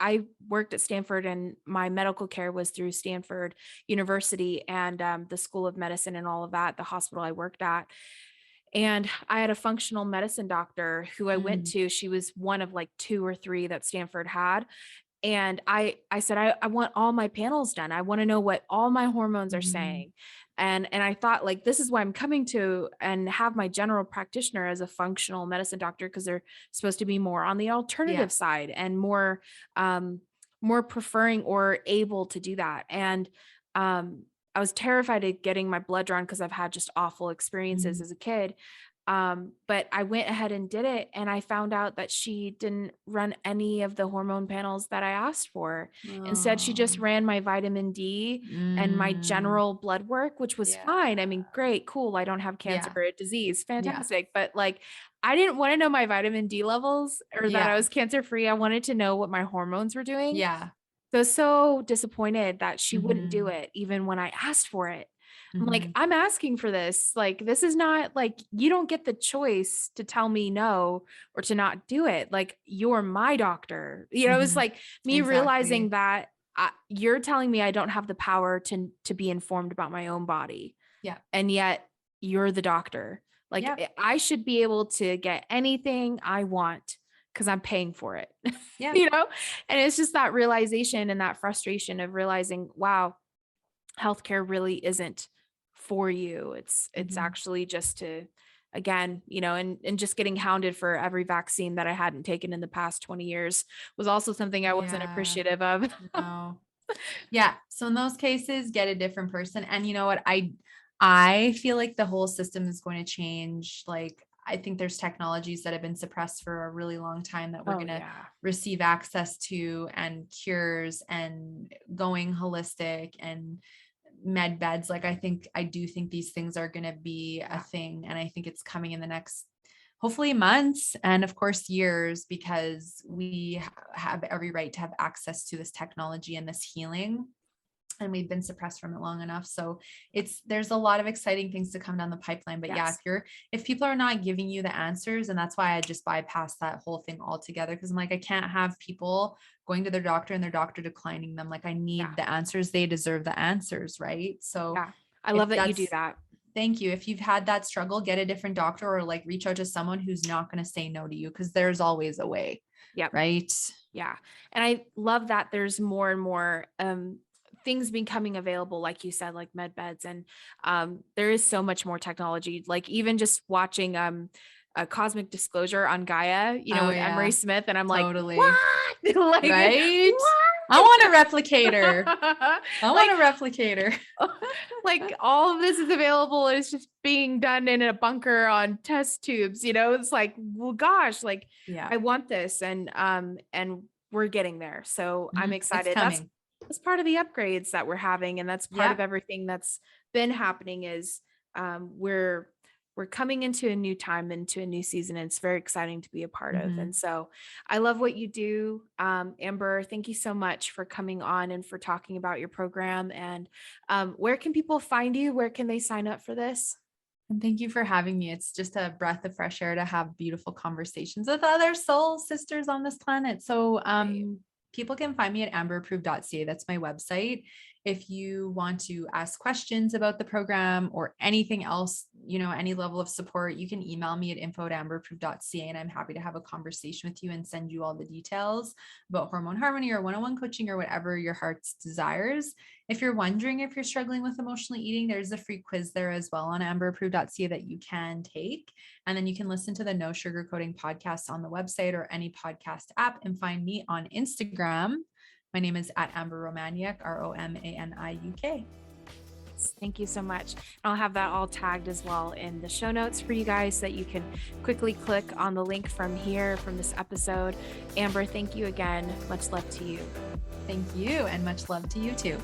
[SPEAKER 1] worked at Stanford and my medical care was through Stanford University and the School of Medicine and all of that, the hospital I worked at. And I had a functional medicine doctor who I went
[SPEAKER 2] Mm.
[SPEAKER 1] to. She was one of like two or three that Stanford had. And I said, I want all my panels done. I want to know what all my hormones are
[SPEAKER 2] Mhm.
[SPEAKER 1] saying. And I thought like, this is why I'm coming to and have my general practitioner as a functional medicine doctor, because they're supposed to be more on the
[SPEAKER 2] Yeah.
[SPEAKER 1] alternative side and um, more preferring or able to do that. And I was terrified of getting my blood drawn because I've had just awful experiences
[SPEAKER 2] Mhm.
[SPEAKER 1] as a kid. But I went ahead and did it. And I found out that she didn't run any of the hormone panels that I asked for. Instead, she just
[SPEAKER 2] Oh.
[SPEAKER 1] ran my vitamin D and my
[SPEAKER 2] Mm.
[SPEAKER 1] general blood work, which was
[SPEAKER 2] Yeah.
[SPEAKER 1] fine. I mean, great, cool. I don't have cancer
[SPEAKER 2] Yeah.
[SPEAKER 1] or a disease.
[SPEAKER 2] Yeah.
[SPEAKER 1] Fantastic. But like, I didn't want to know my vitamin D levels or that I
[SPEAKER 2] Yeah.
[SPEAKER 1] was cancer free. I wanted to know what my hormones were doing.
[SPEAKER 2] Yeah.
[SPEAKER 1] So, so disappointed that she wouldn't do
[SPEAKER 2] Mhm.
[SPEAKER 1] it even when I asked for it. I'm like,
[SPEAKER 2] Mhm.
[SPEAKER 1] I'm asking for this. Like, this is not like you don't get the choice to tell me no or to not do it. Like, you're my doctor. It's
[SPEAKER 2] Mhm.
[SPEAKER 1] like me realizing
[SPEAKER 2] Exactly.
[SPEAKER 1] that you're telling me I don't have the power to be informed about my own body,
[SPEAKER 2] Yeah.
[SPEAKER 1] and yet you're the doctor. Like,
[SPEAKER 2] Yeah.
[SPEAKER 1] I should be able to get anything I want because I'm paying for it.
[SPEAKER 2] Yeah.
[SPEAKER 1] you know? And it's just that realization and that frustration of realizing, wow, healthcare really isn't for you. It's
[SPEAKER 2] Mhm.
[SPEAKER 1] actually just to again, and just getting hounded for every vaccine that I hadn't taken in the past 20 years was also something I wasn't
[SPEAKER 2] Yeah.
[SPEAKER 1] appreciative of.
[SPEAKER 2] No. Yeah. So in those cases, get a different person. And you know what? I feel like the whole system is going to change. Like, I think there's technologies that have been suppressed for a really long time that we're
[SPEAKER 1] Oh
[SPEAKER 2] going to
[SPEAKER 1] yeah.
[SPEAKER 2] receive access to, and cures, and going holistic, and med beds. Like, I do think these things are going to be a
[SPEAKER 1] Yeah.
[SPEAKER 2] thing. And I think it's coming in the next, hopefully, months, and of course years, because we have every right to have access to this technology and this healing, and we've been suppressed from it long enough. So there's a lot of exciting things to come down the pipeline. But yeah,
[SPEAKER 1] Yes.
[SPEAKER 2] if people are not giving you the answers, and that's why I just bypass that whole thing altogether, because I'm like, I can't have people going to their doctor and their doctor declining them. Like, I
[SPEAKER 1] Yeah.
[SPEAKER 2] need the answers. They deserve the answers, right? So
[SPEAKER 1] Yeah. I
[SPEAKER 2] if
[SPEAKER 1] love that you do
[SPEAKER 2] that's
[SPEAKER 1] that.
[SPEAKER 2] thank you. If you've had that struggle, get a different doctor, or like reach out to someone who's not going to say no to you, because there's always a way,
[SPEAKER 1] Yep.
[SPEAKER 2] right?
[SPEAKER 1] Yeah. And I love that there's more and more things becoming available, like you said, like med beds. And there is so much more technology. Like even just watching a Cosmic Disclosure on Gaia,
[SPEAKER 2] Oh
[SPEAKER 1] with Emery
[SPEAKER 2] yeah,
[SPEAKER 1] Smith. And I'm like,
[SPEAKER 2] totally.
[SPEAKER 1] what? like,
[SPEAKER 2] Right? I
[SPEAKER 1] what?
[SPEAKER 2] want a replicator. I want
[SPEAKER 1] like
[SPEAKER 2] a replicator.
[SPEAKER 1] like all of this is available. It's just being done in a bunker on test tubes. It's like, well, gosh, like
[SPEAKER 2] Yeah.
[SPEAKER 1] I want this, and we're getting there. So I'm
[SPEAKER 2] It's
[SPEAKER 1] excited. That's
[SPEAKER 2] coming.
[SPEAKER 1] that's part of the upgrades that we're having, and that's part of
[SPEAKER 2] Yeah.
[SPEAKER 1] everything that's been happening. Is we're coming into a new time, into a new season, and it's very exciting to be a part of.
[SPEAKER 2] Mhm.
[SPEAKER 1] And so I love what you do. Amber, thank you so much for coming on and for talking about your program. And where can people find you? Where can they sign up for this?
[SPEAKER 2] And thank you for having me. It's just a breath of fresh air to have beautiful conversations with other soul sisters on this planet. So
[SPEAKER 1] Great.
[SPEAKER 2] people can find me at amberapproved.ca. That's my website. If you want to ask questions about the program or anything else, any level of support, you can email me at info@amberproof.ca, and I'm happy to have a conversation with you and send you all the details about Hormone Harmony or one-on-one coaching or whatever your heart's desires. If you're wondering if you're struggling with emotional eating, there's a free quiz there as well on amberproof.ca that you can take. And then you can listen to the No Sugarcoating podcast on the website or any podcast app, and find me on Instagram. My name is @Amber Romaniuk, Romaniuk.
[SPEAKER 1] Thank you so much. I'll have that all tagged as well in the show notes for you guys so that you can quickly click on the link from here, from this episode. Amber, thank you again. Much love to you.
[SPEAKER 2] Thank you, and much love to you too.